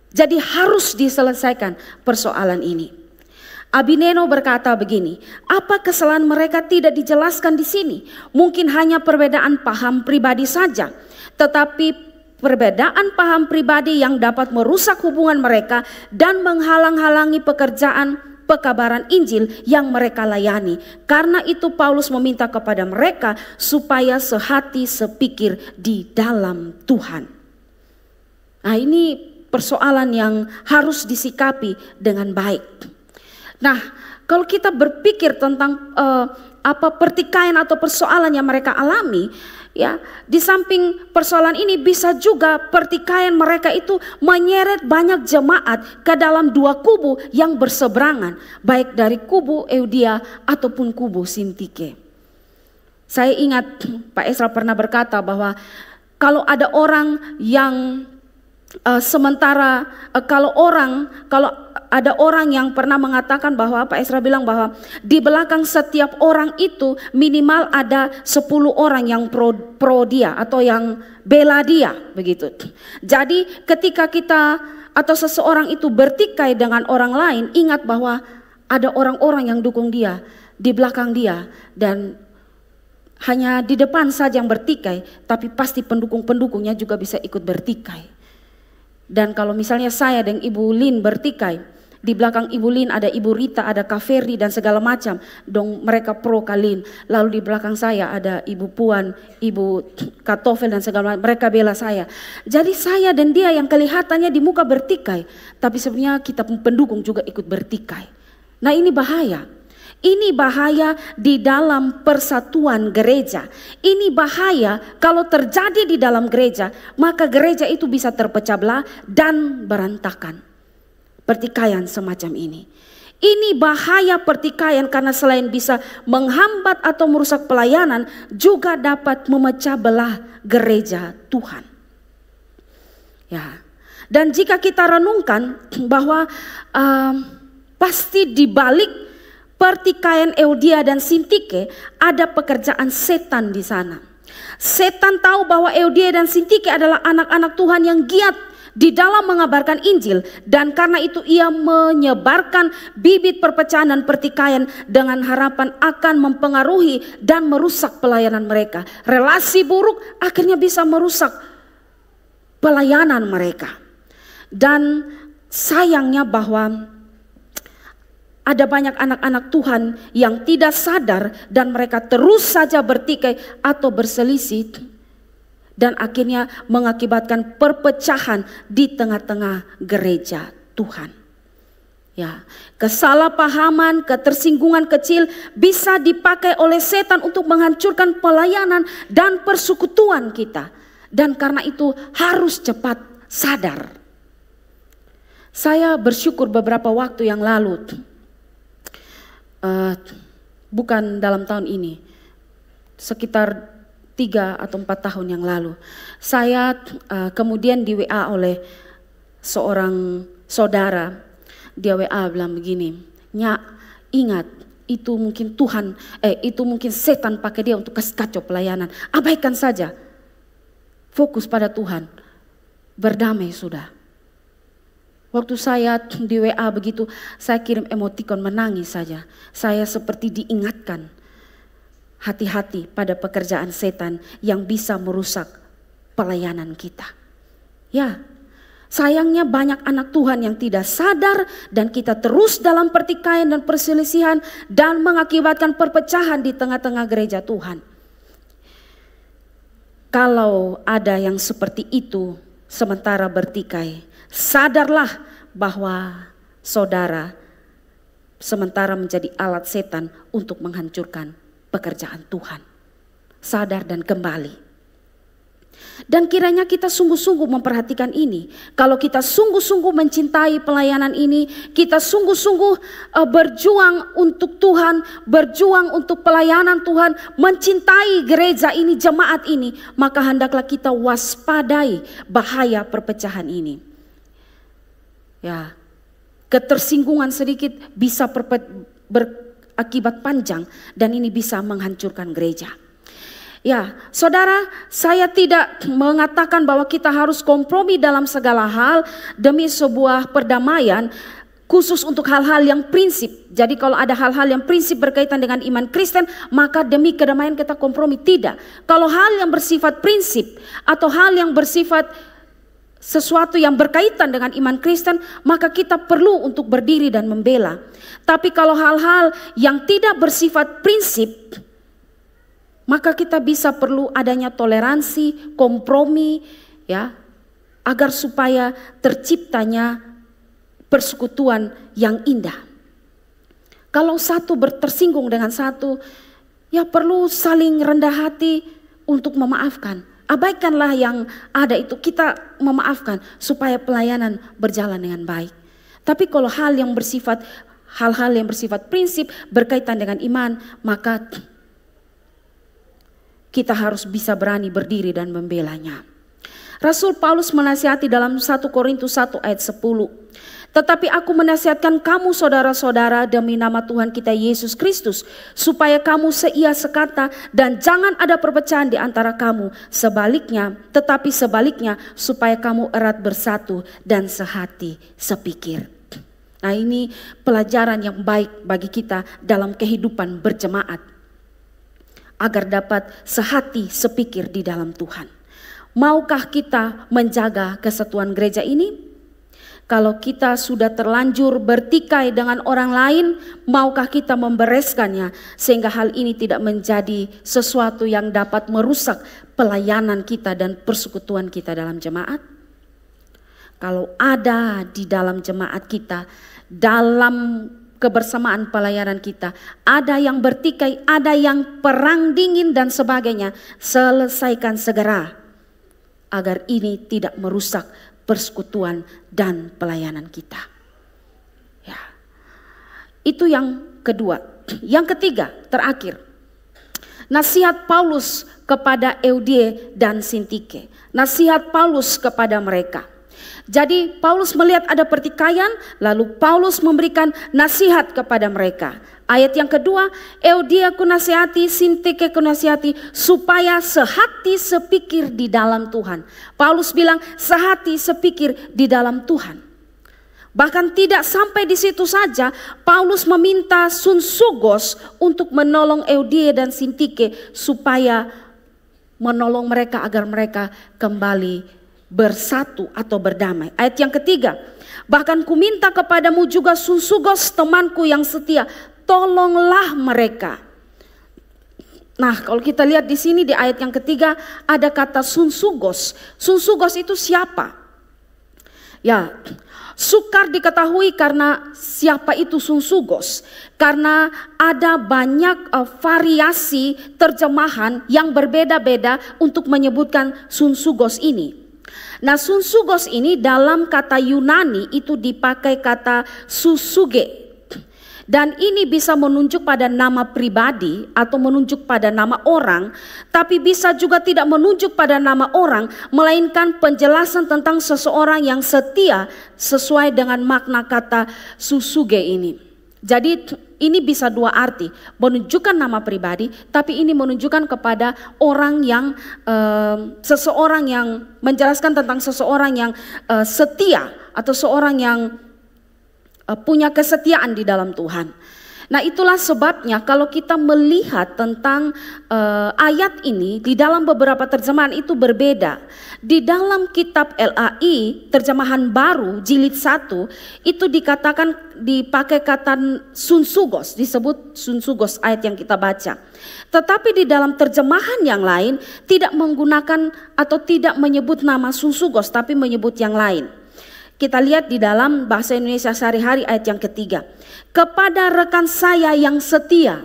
Jadi harus diselesaikan persoalan ini. Abineno berkata begini, apa kesalahan mereka tidak dijelaskan di sini? Mungkin hanya perbedaan paham pribadi saja, tetapi perbedaan paham pribadi yang dapat merusak hubungan mereka dan menghalang-halangi pekerjaan pekabaran Injil yang mereka layani. Karena itu Paulus meminta kepada mereka supaya sehati sepikir di dalam Tuhan. Nah, ini persoalan yang harus disikapi dengan baik. Nah, kalau kita berpikir tentang pertikaian atau persoalan yang mereka alami, ya, di samping persoalan ini bisa juga pertikaian mereka itu menyeret banyak jemaat ke dalam dua kubu yang berseberangan, baik dari kubu Euodia ataupun kubu Sintike. Saya ingat Pak Esra pernah berkata bahwa kalau ada orang yang kalau ada orang yang pernah mengatakan bahwa Pak Esra bilang bahwa di belakang setiap orang itu minimal ada 10 orang yang pro dia atau yang bela dia, begitu. Jadi ketika kita atau seseorang itu bertikai dengan orang lain, ingat bahwa ada orang-orang yang dukung dia di belakang dia, dan hanya di depan saja yang bertikai, tapi pasti pendukung-pendukungnya juga bisa ikut bertikai. Dan kalau misalnya saya dan Ibu Lin bertikai, di belakang Ibu Lin ada Ibu Rita, ada Kak Ferdi dan segala macam, dong mereka pro Kalin. Lalu di belakang saya ada Ibu Puan, Ibu Katofel dan segala macam, mereka bela saya. Jadi saya dan dia yang kelihatannya di muka bertikai, tapi sebenarnya kita pendukung juga ikut bertikai. Nah, ini bahaya. Ini bahaya di dalam persatuan gereja. Ini bahaya kalau terjadi di dalam gereja, maka gereja itu bisa terpecah belah dan berantakan. Pertikaian semacam ini. Ini bahaya pertikaian karena selain bisa menghambat atau merusak pelayanan, juga dapat memecah belah gereja Tuhan. Ya. Dan jika kita renungkan bahwa pasti di balik pertikaian Euodia dan Sintike ada pekerjaan setan di sana. Setan tahu bahwa Euodia dan Sintike adalah anak-anak Tuhan yang giat di dalam mengabarkan Injil, dan karena itu ia menyebarkan bibit perpecahan dan pertikaian dengan harapan akan mempengaruhi dan merusak pelayanan mereka. Relasi buruk akhirnya bisa merusak pelayanan mereka. Dan sayangnya bahwa ada banyak anak-anak Tuhan yang tidak sadar dan mereka terus saja bertikai atau berselisih, dan akhirnya mengakibatkan perpecahan di tengah-tengah gereja Tuhan. Ya, kesalahpahaman, ketersinggungan kecil bisa dipakai oleh setan untuk menghancurkan pelayanan dan persekutuan kita. Dan karena itu harus cepat sadar. Saya bersyukur beberapa waktu yang lalu, bukan dalam tahun ini, sekitar 3 atau 4 tahun yang lalu, saya kemudian di WA oleh seorang saudara. Dia WA bilang begini, "Nyak, ingat, itu mungkin itu mungkin setan pakai dia untuk kasih kacau pelayanan. Abaikan saja, fokus pada Tuhan, berdamai sudah." Waktu saya di WA begitu, saya kirim emotikon menangis saja. Saya seperti diingatkan, hati-hati pada pekerjaan setan yang bisa merusak pelayanan kita. Ya, sayangnya banyak anak Tuhan yang tidak sadar dan kita terus dalam pertikaian dan perselisihan dan mengakibatkan perpecahan di tengah-tengah gereja Tuhan. Kalau ada yang seperti itu sementara bertikai, sadarlah bahwa saudara sementara menjadi alat setan untuk menghancurkan pekerjaan Tuhan. Sadar dan kembali. Dan kiranya kita sungguh-sungguh memperhatikan ini. Kalau kita sungguh-sungguh mencintai pelayanan ini, kita sungguh-sungguh berjuang untuk Tuhan, berjuang untuk pelayanan Tuhan, mencintai gereja ini, jemaat ini, maka hendaklah kita waspadai bahaya perpecahan ini. Ya, ketersinggungan sedikit bisa berakibat panjang dan ini bisa menghancurkan gereja. Ya, saudara, saya tidak mengatakan bahwa kita harus kompromi dalam segala hal demi sebuah perdamaian, khusus untuk hal-hal yang prinsip. Jadi kalau ada hal-hal yang prinsip berkaitan dengan iman Kristen, maka demi kedamaian kita kompromi. Tidak. Kalau hal yang bersifat prinsip atau hal yang bersifat sesuatu yang berkaitan dengan iman Kristen, maka kita perlu untuk berdiri dan membela. Tapi kalau hal-hal yang tidak bersifat prinsip, maka kita bisa perlu adanya toleransi, kompromi, ya, agar supaya terciptanya persekutuan yang indah. Kalau satu tersinggung dengan satu, ya perlu saling rendah hati untuk memaafkan. Abaikanlah yang ada itu, kita memaafkan supaya pelayanan berjalan dengan baik. Tapi kalau hal-hal yang bersifat prinsip berkaitan dengan iman, maka kita harus bisa berani berdiri dan membelanya. Rasul Paulus menasihati dalam 1 Korintus 1 ayat 10. Tetapi aku menasihatkan kamu saudara-saudara demi nama Tuhan kita Yesus Kristus, supaya kamu seia sekata dan jangan ada perpecahan di antara kamu. Tetapi sebaliknya supaya kamu erat bersatu dan sehati sepikir. Nah, ini pelajaran yang baik bagi kita dalam kehidupan berjemaat, agar dapat sehati sepikir di dalam Tuhan. Maukah kita menjaga kesatuan gereja ini? Kalau kita sudah terlanjur bertikai dengan orang lain, maukah kita membereskannya sehingga hal ini tidak menjadi sesuatu yang dapat merusak pelayanan kita dan persekutuan kita dalam jemaat? Kalau ada di dalam jemaat kita, dalam kebersamaan pelayanan kita, ada yang bertikai, ada yang perang dingin dan sebagainya, selesaikan segera agar ini tidak merusak persekutuan dan pelayanan kita. Ya. Itu yang kedua. Yang ketiga, terakhir, nasihat Paulus kepada Eudie dan Sintike. Nasihat Paulus kepada mereka. Jadi Paulus melihat ada pertikaian, lalu Paulus memberikan nasihat kepada mereka. Ayat yang kedua, Eudia ku nasihati, Sintike ku nasihati, supaya sehati sepikir di dalam Tuhan. Paulus bilang sehati sepikir di dalam Tuhan. Bahkan tidak sampai di situ saja, Paulus meminta Sunsugos untuk menolong Eudia dan Sintike supaya menolong mereka agar mereka kembali bersatu atau berdamai. Ayat yang ketiga, bahkan ku minta kepadamu juga Sunsugos temanku yang setia, tolonglah mereka. Nah, kalau kita lihat di sini di ayat yang ketiga ada kata Sunsugos. Sunsugos itu siapa? Ya, sukar diketahui karena siapa itu Sunsugos. Karena ada banyak variasi terjemahan yang berbeda-beda untuk menyebutkan Sunsugos ini. Nah, Sunsugos ini dalam kata Yunani itu dipakai kata susuge. Dan ini bisa menunjuk pada nama pribadi atau menunjuk pada nama orang. Tapi bisa juga tidak menunjuk pada nama orang, melainkan penjelasan tentang seseorang yang setia sesuai dengan makna kata susuge ini. Jadi ini bisa dua arti, menunjukkan nama pribadi, tapi ini menunjukkan kepada orang yang seseorang yang menjelaskan tentang seseorang yang setia atau seorang yang punya kesetiaan di dalam Tuhan. Nah, itulah sebabnya kalau kita melihat tentang ayat ini di dalam beberapa terjemahan itu berbeda. Di dalam kitab LAI terjemahan baru jilid 1 itu dikatakan dipakai kata Sunsugos, disebut Sunsugos ayat yang kita baca. Tetapi di dalam terjemahan yang lain tidak menggunakan atau tidak menyebut nama Sunsugos tapi menyebut yang lain. Kita lihat di dalam bahasa Indonesia sehari-hari ayat yang ketiga. Kepada rekan saya yang setia,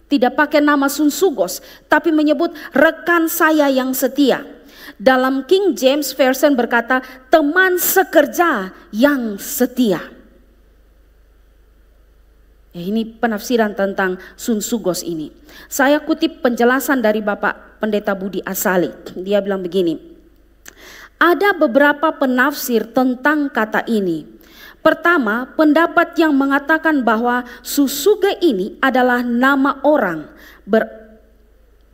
tidak pakai nama Sunsugos, tapi menyebut rekan saya yang setia. Dalam King James Version berkata, teman sekerja yang setia. Ini penafsiran tentang Sunsugos ini. Saya kutip penjelasan dari Bapak Pendeta Budi Asali. Dia bilang begini, ada beberapa penafsir tentang kata ini. Pertama, pendapat yang mengatakan bahwa susuge ini adalah nama orang.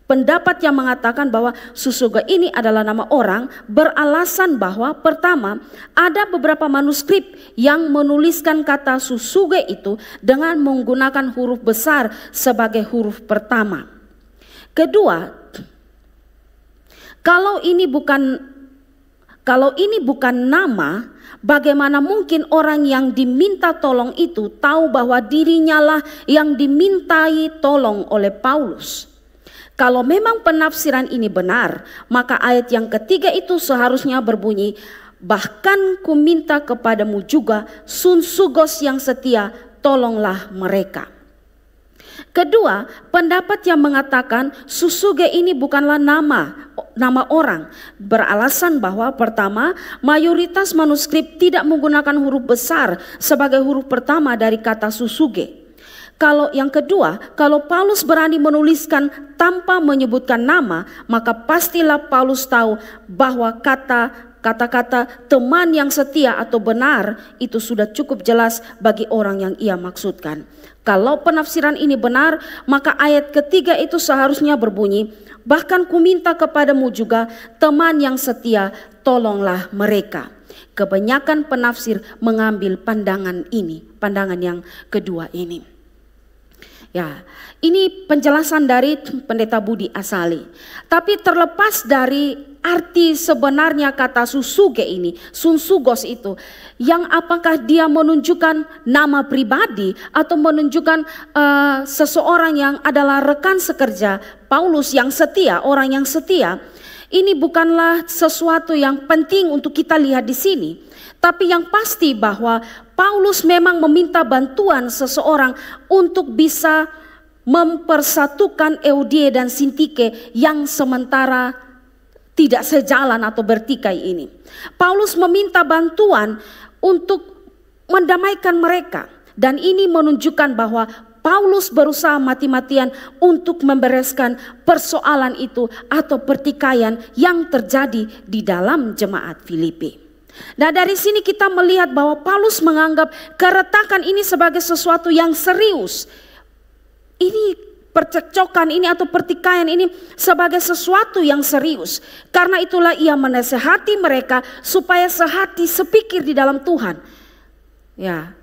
Pendapat yang mengatakan bahwa Susuge ini adalah nama orang beralasan bahwa pertama, ada beberapa manuskrip yang menuliskan kata Susuge itu dengan menggunakan huruf besar sebagai huruf pertama. Kedua, kalau ini bukan nama, bagaimana mungkin orang yang diminta tolong itu tahu bahwa dirinya lah yang dimintai tolong oleh Paulus? Kalau memang penafsiran ini benar, maka ayat yang ketiga itu seharusnya berbunyi, bahkan ku minta kepadamu juga, Sunsugos yang setia, tolonglah mereka. Kedua, pendapat yang mengatakan Susuge ini bukanlah nama orang, beralasan bahwa pertama, mayoritas manuskrip tidak menggunakan huruf besar sebagai huruf pertama dari kata Susuge. Kalau yang kedua, kalau Paulus berani menuliskan tanpa menyebutkan nama, maka pastilah Paulus tahu bahwa kata-kata teman yang setia atau benar itu sudah cukup jelas bagi orang yang ia maksudkan. Kalau penafsiran ini benar, maka ayat ketiga itu seharusnya berbunyi, bahkan ku minta kepadamu juga teman yang setia, tolonglah mereka. Kebanyakan penafsir mengambil pandangan yang kedua ini. Ya, ini penjelasan dari Pendeta Budi Asali. Tapi terlepas dari arti sebenarnya kata Susuge ini, Sunsugos itu, yang apakah dia menunjukkan nama pribadi atau menunjukkan seseorang yang adalah rekan sekerja Paulus yang setia, orang yang setia, ini bukanlah sesuatu yang penting untuk kita lihat di sini. Tapi yang pasti bahwa Paulus memang meminta bantuan seseorang untuk bisa mempersatukan Eudie dan Sintike yang sementara tidak sejalan atau bertikai ini. Paulus meminta bantuan untuk mendamaikan mereka. Dan ini menunjukkan bahwa Paulus berusaha mati-matian untuk membereskan persoalan itu atau pertikaian yang terjadi di dalam jemaat Filipi. Nah, dari sini kita melihat bahwa Paulus menganggap keretakan ini sebagai sesuatu yang serius. Ini percekcokan ini atau pertikaian ini sebagai sesuatu yang serius. Karena itulah ia menasehati mereka supaya sehati sepikir di dalam Tuhan. Ya,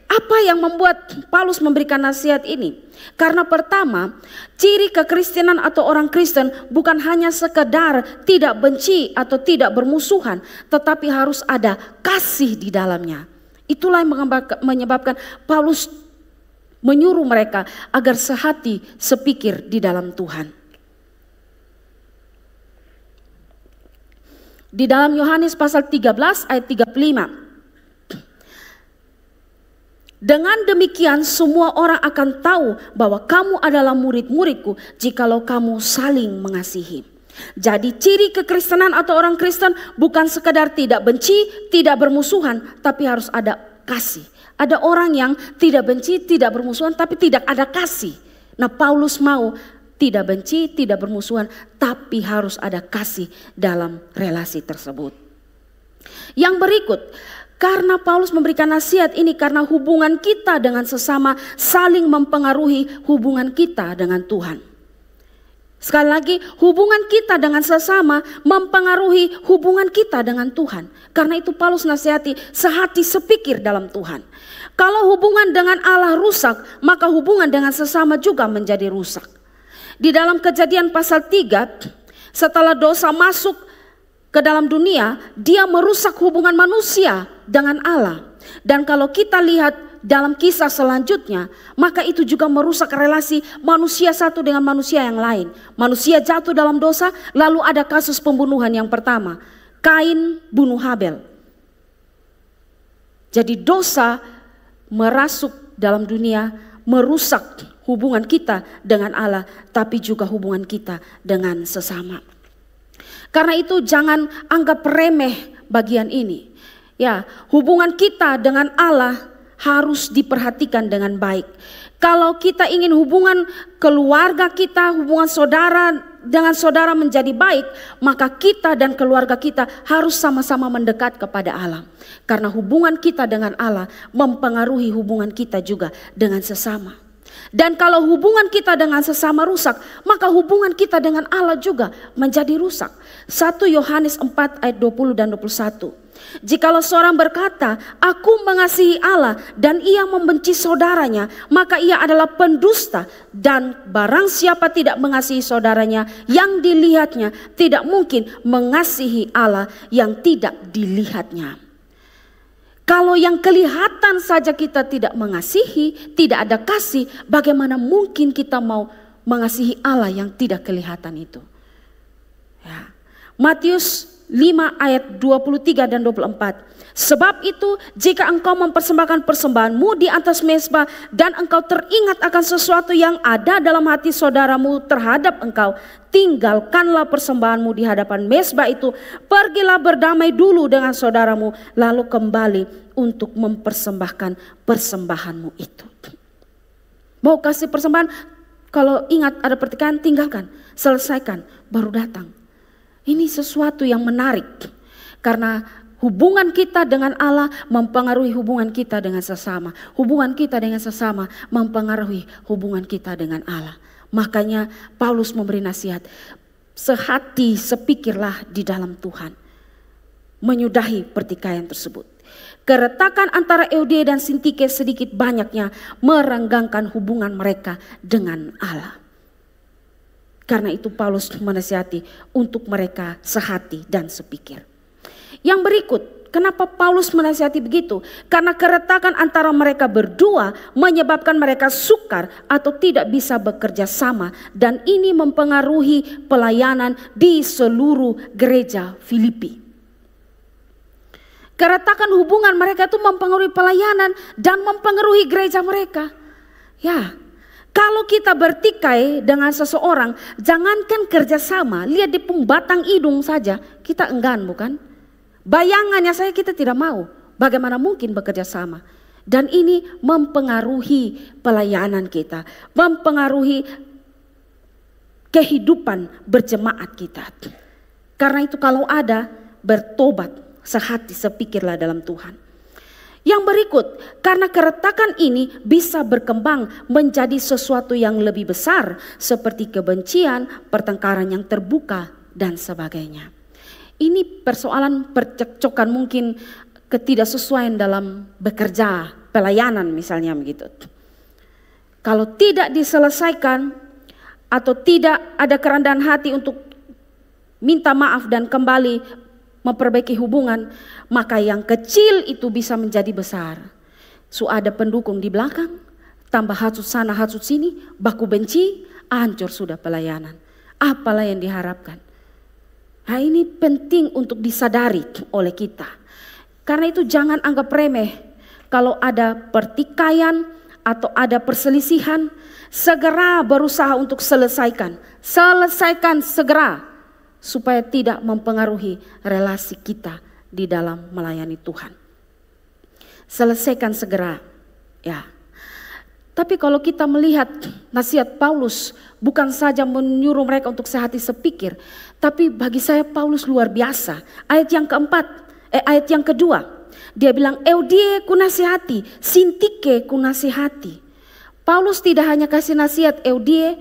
apa yang membuat Paulus memberikan nasihat ini? Karena pertama, ciri kekristenan atau orang Kristen bukan hanya sekedar tidak benci atau tidak bermusuhan, tetapi harus ada kasih di dalamnya. Itulah yang menyebabkan Paulus menyuruh mereka agar sehati sepikir di dalam Tuhan. Di dalam Yohanes pasal 13 ayat 35. Dengan demikian semua orang akan tahu bahwa kamu adalah murid-muridku jikalau kamu saling mengasihi. Jadi ciri kekristenan atau orang Kristen bukan sekedar tidak benci, tidak bermusuhan, tapi harus ada kasih. Ada orang yang tidak benci, tidak bermusuhan, tapi tidak ada kasih. Nah, Paulus mau tidak benci, tidak bermusuhan, tapi harus ada kasih dalam relasi tersebut. Yang berikut, karena Paulus memberikan nasihat ini karena hubungan kita dengan sesama saling mempengaruhi hubungan kita dengan Tuhan. Sekali lagi, hubungan kita dengan sesama mempengaruhi hubungan kita dengan Tuhan. Karena itu Paulus nasihati sehati sepikir dalam Tuhan. Kalau hubungan dengan Allah rusak, maka hubungan dengan sesama juga menjadi rusak. Di dalam Kejadian pasal 3, setelah dosa masuk ke dalam dunia, dia merusak hubungan manusia dengan Allah. Dan kalau kita lihat dalam kisah selanjutnya, maka itu juga merusak relasi manusia satu dengan manusia yang lain. Manusia jatuh dalam dosa, lalu ada kasus pembunuhan yang pertama. Kain bunuh Habel. Jadi dosa merasuk dalam dunia, merusak hubungan kita dengan Allah, tapi juga hubungan kita dengan sesama. Karena itu jangan anggap remeh bagian ini. Ya, hubungan kita dengan Allah harus diperhatikan dengan baik. Kalau kita ingin hubungan keluarga kita, hubungan saudara dengan saudara menjadi baik, maka kita dan keluarga kita harus sama-sama mendekat kepada Allah. Karena hubungan kita dengan Allah mempengaruhi hubungan kita juga dengan sesama. Dan kalau hubungan kita dengan sesama rusak, maka hubungan kita dengan Allah juga menjadi rusak. 1 Yohanes 4 ayat 20 dan 21. Jikalau seorang berkata, aku mengasihi Allah dan ia membenci saudaranya, maka ia adalah pendusta. Dan barang siapa tidak mengasihi saudaranya yang dilihatnya, tidak mungkin mengasihi Allah yang tidak dilihatnya. Kalau yang kelihatan saja kita tidak mengasihi, tidak ada kasih, bagaimana mungkin kita mau mengasihi Allah yang tidak kelihatan itu? Ya. Matius 5 ayat 23 dan 24. Sebab itu jika engkau mempersembahkan persembahanmu di atas mezbah dan engkau teringat akan sesuatu yang ada dalam hati saudaramu terhadap engkau, tinggalkanlah persembahanmu di hadapan mezbah itu, pergilah berdamai dulu dengan saudaramu, lalu kembali untuk mempersembahkan persembahanmu itu. Mau kasih persembahan, kalau ingat ada pertikaian, tinggalkan, selesaikan, baru datang. Ini sesuatu yang menarik, karena hubungan kita dengan Allah mempengaruhi hubungan kita dengan sesama. Hubungan kita dengan sesama mempengaruhi hubungan kita dengan Allah. Makanya Paulus memberi nasihat, sehati sepikirlah di dalam Tuhan. Menyudahi pertikaian tersebut. Keretakan antara Eudia dan Sintike sedikit banyaknya merenggangkan hubungan mereka dengan Allah. Karena itu Paulus menasihati untuk mereka sehati dan sepikir. Yang berikut, kenapa Paulus menasihati begitu? Karena keretakan antara mereka berdua menyebabkan mereka sukar atau tidak bisa bekerja sama. Dan ini mempengaruhi pelayanan di seluruh gereja Filipi. Keretakan hubungan mereka itu mempengaruhi pelayanan dan mempengaruhi gereja mereka. Ya, kalau kita bertikai dengan seseorang, jangankan kerjasama, lihat di pembatang hidung saja, kita enggan bukan? Bayangannya saya kita tidak mau, bagaimana mungkin bekerja sama? Dan ini mempengaruhi pelayanan kita, mempengaruhi kehidupan berjemaat kita. Karena itu kalau ada, bertobat, sehati sepikirlah dalam Tuhan. Yang berikut, karena keretakan ini bisa berkembang menjadi sesuatu yang lebih besar, seperti kebencian, pertengkaran yang terbuka, dan sebagainya. Ini persoalan percekcokan mungkin ketidaksesuaian dalam bekerja, pelayanan misalnya begitu. Kalau tidak diselesaikan atau tidak ada kerendahan hati untuk minta maaf dan kembali memperbaiki hubungan, maka yang kecil itu bisa menjadi besar. Ada pendukung di belakang, tambah hasut sana hasut sini, baku benci, hancur sudah pelayanan. Apalah yang diharapkan? Nah, ini penting untuk disadari oleh kita. Karena itu jangan anggap remeh kalau ada pertikaian atau ada perselisihan, segera berusaha untuk selesaikan. Selesaikan segera supaya tidak mempengaruhi relasi kita di dalam melayani Tuhan. Selesaikan segera, ya. Tapi kalau kita melihat nasihat Paulus bukan saja menyuruh mereka untuk sehati sepikir, tapi bagi saya Paulus luar biasa. Ayat yang kedua, dia bilang Eudia ku nasihati, Sintike ku nasihati. Paulus tidak hanya kasih nasihat Eudia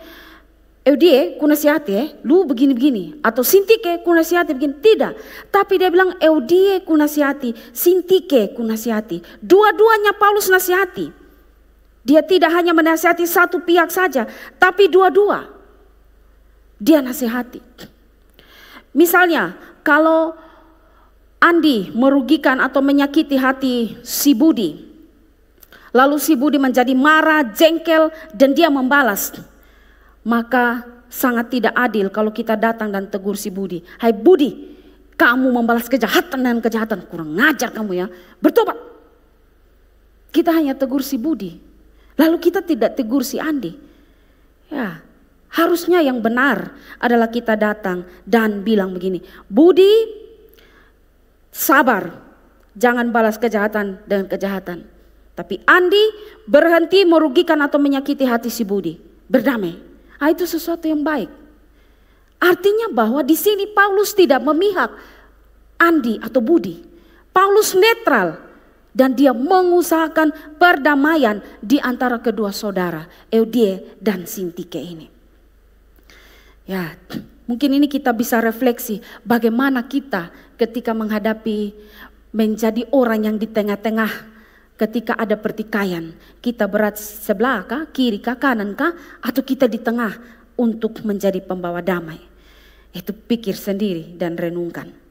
ku nasihati, lu begini-begini, atau Sintike ku nasihati begini, tidak. Tapi dia bilang Eudia ku nasihati, Sintike ku nasihati. Dua-duanya Paulus nasihati. Dia tidak hanya menasihati satu pihak saja, tapi dua-dua dia nasihati. Misalnya kalau Andi merugikan atau menyakiti hati si Budi, lalu si Budi menjadi marah, jengkel, dan dia membalas, maka sangat tidak adil kalau kita datang dan tegur si Budi. Hai Budi, kamu membalas kejahatan dengan kejahatan, kurang ngajar kamu ya, bertobat. Kita hanya tegur si Budi. Lalu kita tidak tegur si Andi. Ya, harusnya yang benar adalah kita datang dan bilang begini, Budi, sabar, jangan balas kejahatan dengan kejahatan. Tapi Andi berhenti merugikan atau menyakiti hati si Budi, berdamai. Itu sesuatu yang baik. Artinya bahwa di sini Paulus tidak memihak Andi atau Budi. Paulus netral. Dan dia mengusahakan perdamaian di antara kedua saudara, Eudie dan Sintike ini. Ya, mungkin ini kita bisa refleksi bagaimana kita ketika menghadapi menjadi orang yang di tengah-tengah ketika ada pertikaian. Kita berat sebelah kah, kiri kah, kanan kah, atau kita di tengah untuk menjadi pembawa damai. Itu pikir sendiri dan renungkan.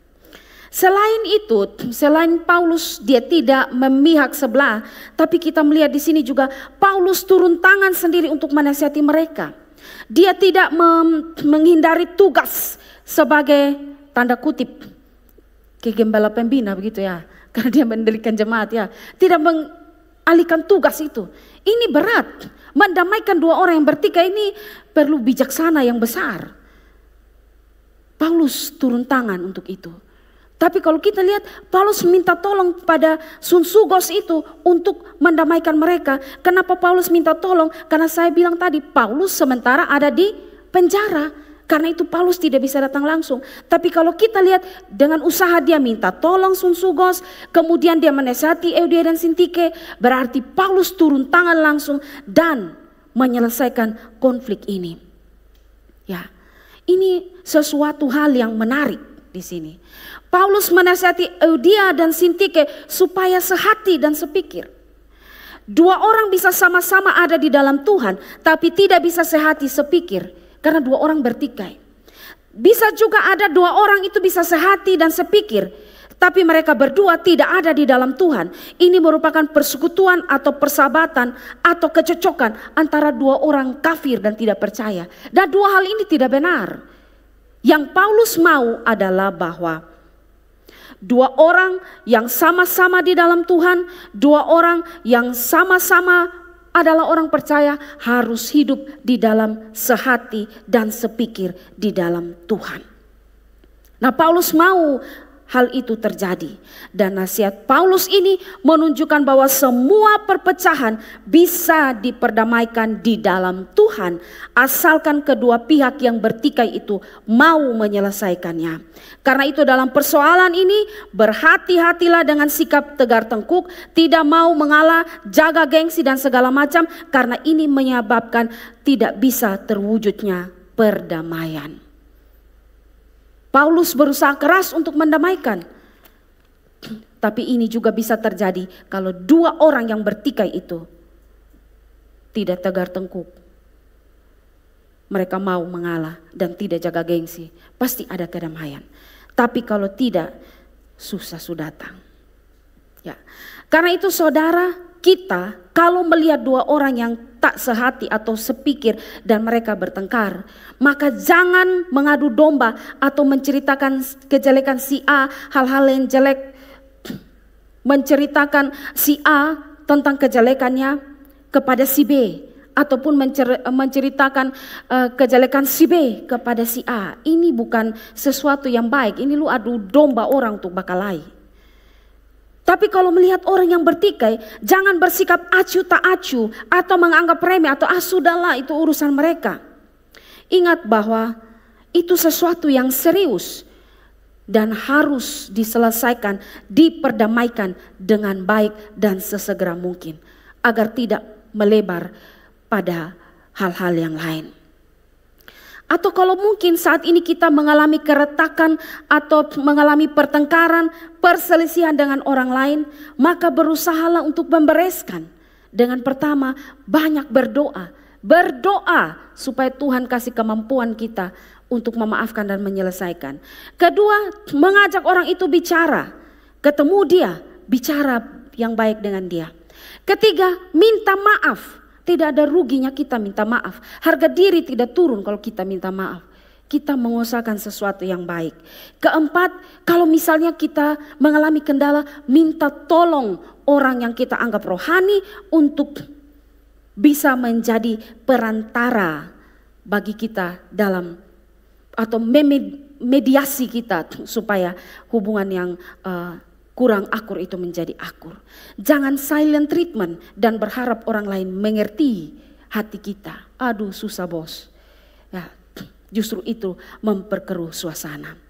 Selain itu, selain Paulus dia tidak memihak sebelah, tapi kita melihat di sini juga Paulus turun tangan sendiri untuk menasihati mereka. Dia tidak menghindari tugas sebagai tanda kutip kegembala pembina begitu ya, karena dia mendirikan jemaat ya. Tidak mengalihkan tugas itu. Ini berat. Mendamaikan dua orang yang bertikai ini perlu bijaksana yang besar. Paulus turun tangan untuk itu. Tapi kalau kita lihat Paulus minta tolong pada Sunsugos itu untuk mendamaikan mereka. Kenapa Paulus minta tolong? Karena saya bilang tadi Paulus sementara ada di penjara. Karena itu Paulus tidak bisa datang langsung. Tapi kalau kita lihat dengan usaha dia minta tolong Sunsugos, kemudian dia menasihati Eudia dan Sintike, berarti Paulus turun tangan langsung dan menyelesaikan konflik ini. Ya, ini sesuatu hal yang menarik di sini. Paulus menasihati Eudia dan Sintike supaya sehati dan sepikir. Dua orang bisa sama-sama ada di dalam Tuhan, tapi tidak bisa sehati sepikir karena dua orang bertikai. Bisa juga ada dua orang itu bisa sehati dan sepikir, tapi mereka berdua tidak ada di dalam Tuhan. Ini merupakan persekutuan atau persahabatan atau kecocokan antara dua orang kafir dan tidak percaya. Dan dua hal ini tidak benar. Yang Paulus mau adalah bahwa dua orang yang sama-sama di dalam Tuhan, dua orang yang sama-sama adalah orang percaya harus hidup di dalam sehati dan sepikir di dalam Tuhan. Nah, Paulus mau hal itu terjadi. Dan nasihat Paulus ini menunjukkan bahwa semua perpecahan bisa diperdamaikan di dalam Tuhan, asalkan kedua pihak yang bertikai itu mau menyelesaikannya. Karena itu dalam persoalan ini berhati-hatilah dengan sikap tegar tengkuk, tidak mau mengalah, jaga gengsi dan segala macam, karena ini menyebabkan tidak bisa terwujudnya perdamaian. Paulus berusaha keras untuk mendamaikan. Tapi ini juga bisa terjadi kalau dua orang yang bertikai itu tidak tegar tengkuk. Mereka mau mengalah dan tidak jaga gengsi. Pasti ada kedamaian. Tapi kalau tidak, susah sudah datang. Ya. Karena itu saudara, kita kalau melihat dua orang yang tak sehati atau sepikir dan mereka bertengkar, maka jangan mengadu domba atau menceritakan kejelekan si A, hal-hal yang jelek, menceritakan si A tentang kejelekannya kepada si B, ataupun menceritakan kejelekan si B kepada si A. Ini bukan sesuatu yang baik. Ini lu adu domba orang untuk bakalahi. Tapi kalau melihat orang yang bertikai, jangan bersikap acuh tak acuh atau menganggap remeh atau sudahlah itu urusan mereka. Ingat bahwa itu sesuatu yang serius dan harus diselesaikan, diperdamaikan dengan baik dan sesegera mungkin agar tidak melebar pada hal-hal yang lain. Atau kalau mungkin saat ini kita mengalami keretakan atau mengalami pertengkaran, perselisihan dengan orang lain, maka berusahalah untuk membereskan. Dengan pertama, banyak berdoa. Berdoa supaya Tuhan kasih kemampuan kita untuk memaafkan dan menyelesaikan. Kedua, mengajak orang itu bicara. Ketemu dia, bicara yang baik dengan dia. Ketiga, minta maaf. Tidak ada ruginya kita minta maaf. Harga diri tidak turun kalau kita minta maaf. Kita mengusahakan sesuatu yang baik. Keempat, kalau misalnya kita mengalami kendala, minta tolong orang yang kita anggap rohani untuk bisa menjadi perantara bagi kita dalam atau mediasi kita supaya hubungan yang kurang akur itu menjadi akur. Jangan silent treatment dan berharap orang lain mengerti hati kita. Aduh susah bos. Ya, justru itu memperkeruh suasana.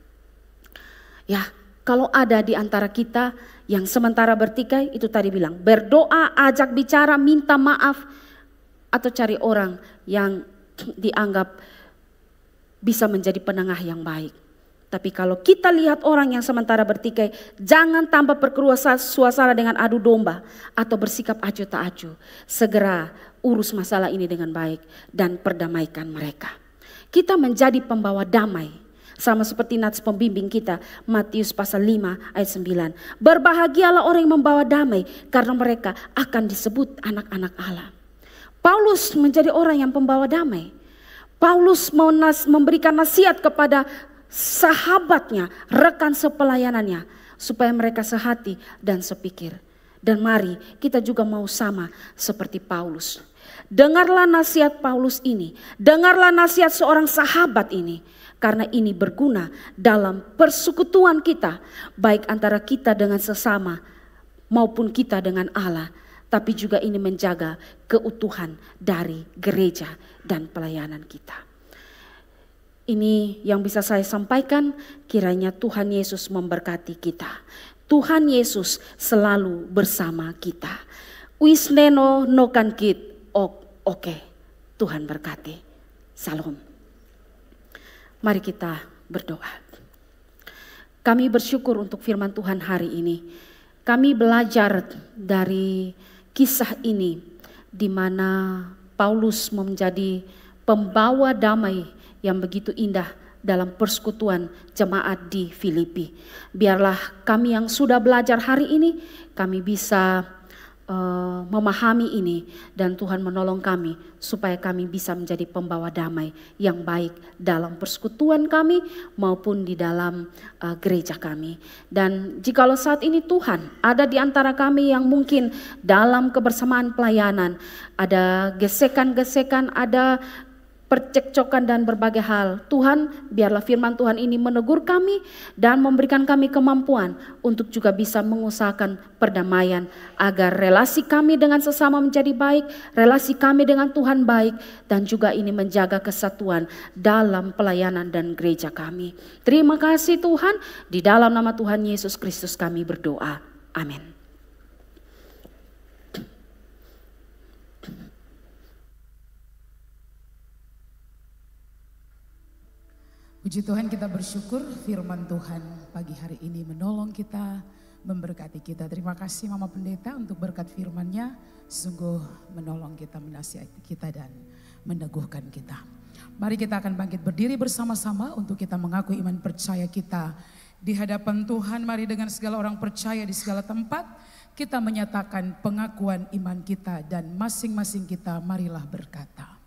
Ya, Kalau ada di antara kita yang sementara bertikai, itu tadi bilang, berdoa, ajak bicara, minta maaf, atau cari orang yang dianggap bisa menjadi penengah yang baik. Tapi kalau kita lihat orang yang sementara bertikai, jangan tambah perkeruh suasana dengan adu domba atau bersikap acuh tak acuh. Segera urus masalah ini dengan baik dan perdamaikan mereka. Kita menjadi pembawa damai. Sama seperti nats pembimbing kita, Matius pasal 5 ayat 9. Berbahagialah orang yang membawa damai, karena mereka akan disebut anak-anak Allah. Paulus menjadi orang yang pembawa damai. Paulus memberikan nasihat kepada sahabatnya, rekan sepelayanannya, supaya mereka sehati dan sepikir. Dan mari kita juga mau sama seperti Paulus. Dengarlah nasihat Paulus ini, dengarlah nasihat seorang sahabat ini. Karena ini berguna dalam persekutuan kita, baik antara kita dengan sesama maupun kita dengan Allah. Tapi juga ini menjaga keutuhan dari gereja dan pelayanan kita. Ini yang bisa saya sampaikan, kiranya Tuhan Yesus memberkati kita. Tuhan Yesus selalu bersama kita. Wisneno nokan kit, oke. Tuhan berkati. Salam. Mari kita berdoa. Kami bersyukur untuk firman Tuhan hari ini. Kami belajar dari kisah ini di mana Paulus menjadi pembawa damai yang begitu indah dalam persekutuan jemaat di Filipi. Biarlah kami yang sudah belajar hari ini, kami bisa memahami ini, dan Tuhan menolong kami supaya kami bisa menjadi pembawa damai yang baik dalam persekutuan kami maupun di dalam gereja kami. Dan jikalau saat ini Tuhan ada di antara kami yang mungkin dalam kebersamaan pelayanan ada gesekan-gesekan, ada percekcokan dan berbagai hal, Tuhan biarlah firman Tuhan ini menegur kami dan memberikan kami kemampuan untuk juga bisa mengusahakan perdamaian agar relasi kami dengan sesama menjadi baik, relasi kami dengan Tuhan baik, dan juga ini menjaga kesatuan dalam pelayanan dan gereja kami. Terima kasih Tuhan, di dalam nama Tuhan Yesus Kristus kami berdoa. Amin. Puji Tuhan, kita bersyukur firman Tuhan pagi hari ini menolong kita, memberkati kita. Terima kasih Mama Pendeta untuk berkat firman-Nya, sungguh menolong kita, menasihati kita dan meneguhkan kita. Mari kita akan bangkit berdiri bersama-sama untuk kita mengaku iman percaya kita di hadapan Tuhan. Mari dengan segala orang percaya di segala tempat kita menyatakan pengakuan iman kita, dan masing-masing kita marilah berkata,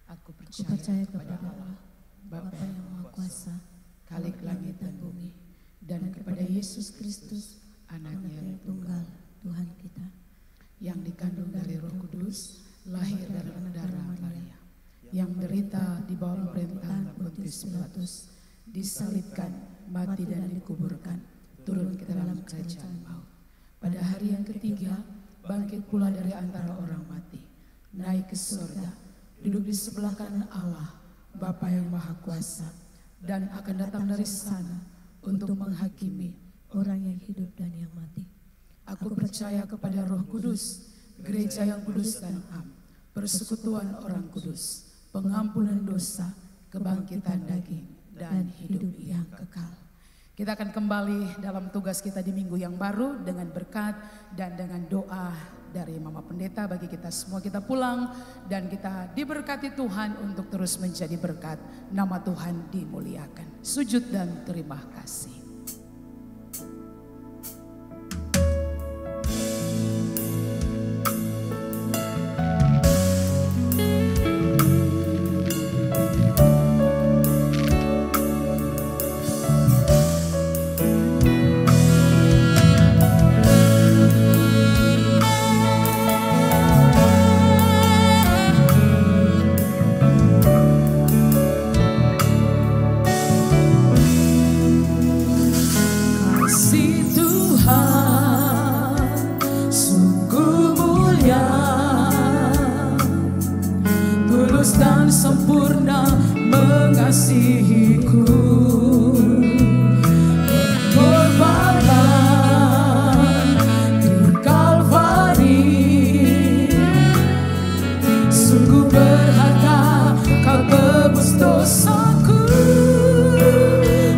Aku percaya kepada Allah, Bapa yang Maha Kuasa, Khalik langit dan bumi, dan kepada Yesus Kristus, Anaknya yang tunggal, Tuhan kita, yang dikandung dari Roh Kudus, lahir dari darah Maria, yang menderita di bawah pemerintahan Pontius Pilatus, disalibkan, mati dan dikuburkan, turun ke dalam kerajaan maut. Pada hari yang ketiga, bangkit pula dari antara orang mati, naik ke surga, duduk di sebelah kanan Allah, Bapa yang Maha Kuasa, dan akan datang dari sana untuk menghakimi orang yang hidup dan yang mati. Aku percaya kepada Roh Kudus, gereja yang kudus dan am, persekutuan orang kudus, pengampunan dosa, kebangkitan daging, dan hidup yang kekal. Kita akan kembali dalam tugas kita di minggu yang baru dengan berkat dan dengan doa dari Mama Pendeta bagi kita semua. Kita pulang dan kita diberkati Tuhan untuk terus menjadi berkat. Nama Tuhan dimuliakan. Sujud dan terima kasih. Dan sempurna mengasihiku. berharga, Kau tebus dosaku.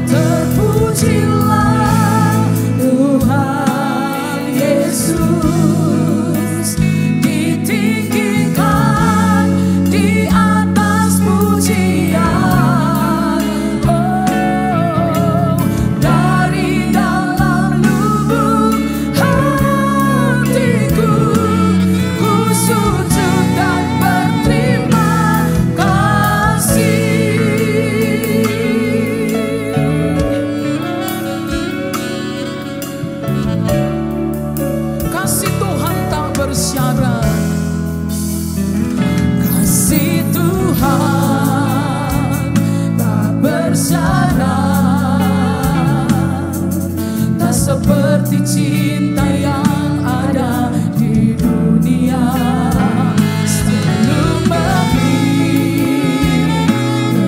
Terpujilah Tuhan Yesus, ditinggikan di atas pujian. Oh, dari dalam lubuk hatiku, ku sujud dan berterima kasih. Kasih Tuhan tak bersyarat, kasih Tuhan tak bersyarat, tak seperti cinta yang ada di dunia. Selalu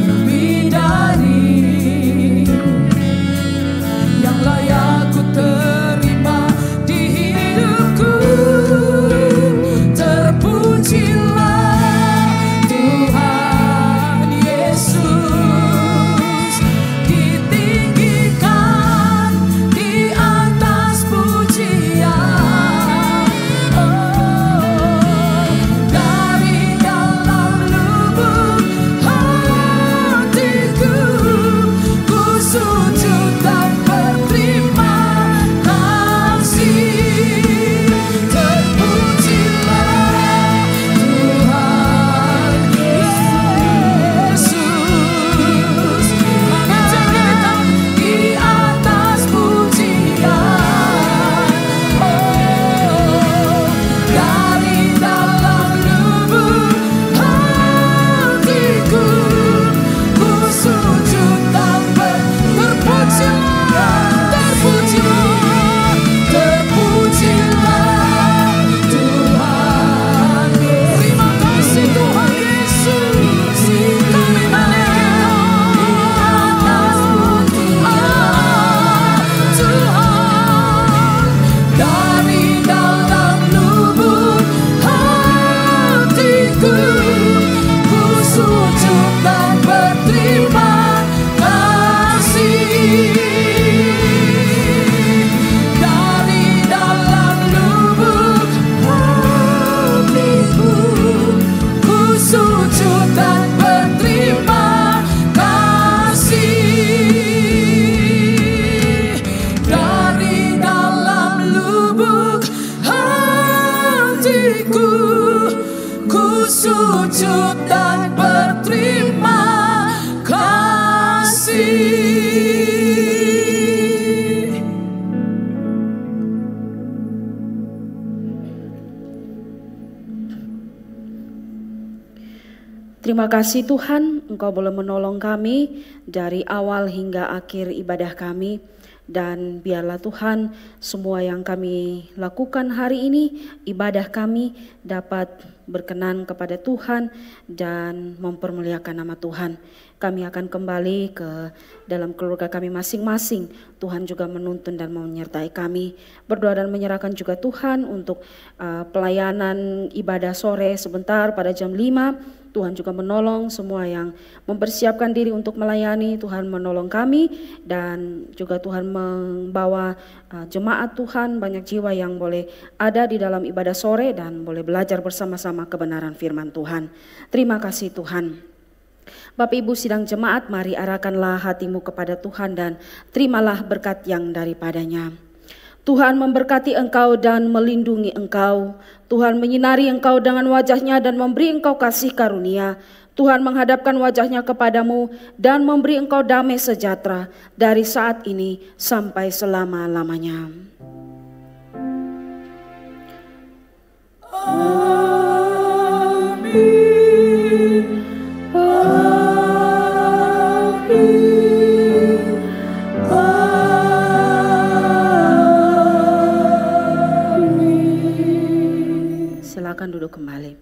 lebih dari yang layak ku terima di hidupku. Terpujilah Tuhan Yesus, ditinggikan di atas pujian. Oh, dari dalam lubuk hatiku, ku sujud dan berterima kasih. Terpujilah Tuhan Yesus, ditinggikan di atas pujian. Oh, dari dalam lubuk hatiku, ku sujud dan terpujilah, terpujilah, terpujilah Tuhan. Terima kasih Tuhan Yesus, kami naikkan di atas pujian. Tuhan, dari dalam lubuk hatiku, ku sujud dan berterima kasih. Dari dalam lubuk hatiku, ku sujud dan berterima kasih. Dari dalam lubuk hatiku, ku sujud dan berterima kasih. Terima kasih Tuhan, Engkau boleh menolong kami dari awal hingga akhir ibadah kami. Dan biarlah Tuhan, semua yang kami lakukan hari ini, ibadah kami dapat berkenan kepada Tuhan dan mempermuliakan nama Tuhan. Kami akan kembali ke dalam keluarga kami masing-masing. Tuhan juga menuntun dan menyertai kami. Berdoa dan menyerahkan juga Tuhan untuk pelayanan ibadah sore sebentar pada jam 5. Tuhan juga menolong semua yang mempersiapkan diri untuk melayani. Tuhan menolong kami dan juga Tuhan membawa jemaat Tuhan, banyak jiwa yang boleh ada di dalam ibadah sore dan boleh belajar bersama-sama kebenaran firman Tuhan. Terima kasih Tuhan. Bapak Ibu sidang jemaat, mari arahkanlah hatimu kepada Tuhan dan terimalah berkat yang daripadanya. Tuhan memberkati engkau dan melindungi engkau. Tuhan menyinari engkau dengan wajahnya dan memberi engkau kasih karunia. Tuhan menghadapkan wajahnya kepadamu dan memberi engkau damai sejahtera dari saat ini sampai selama-lamanya. Amin. Silakan duduk kembali.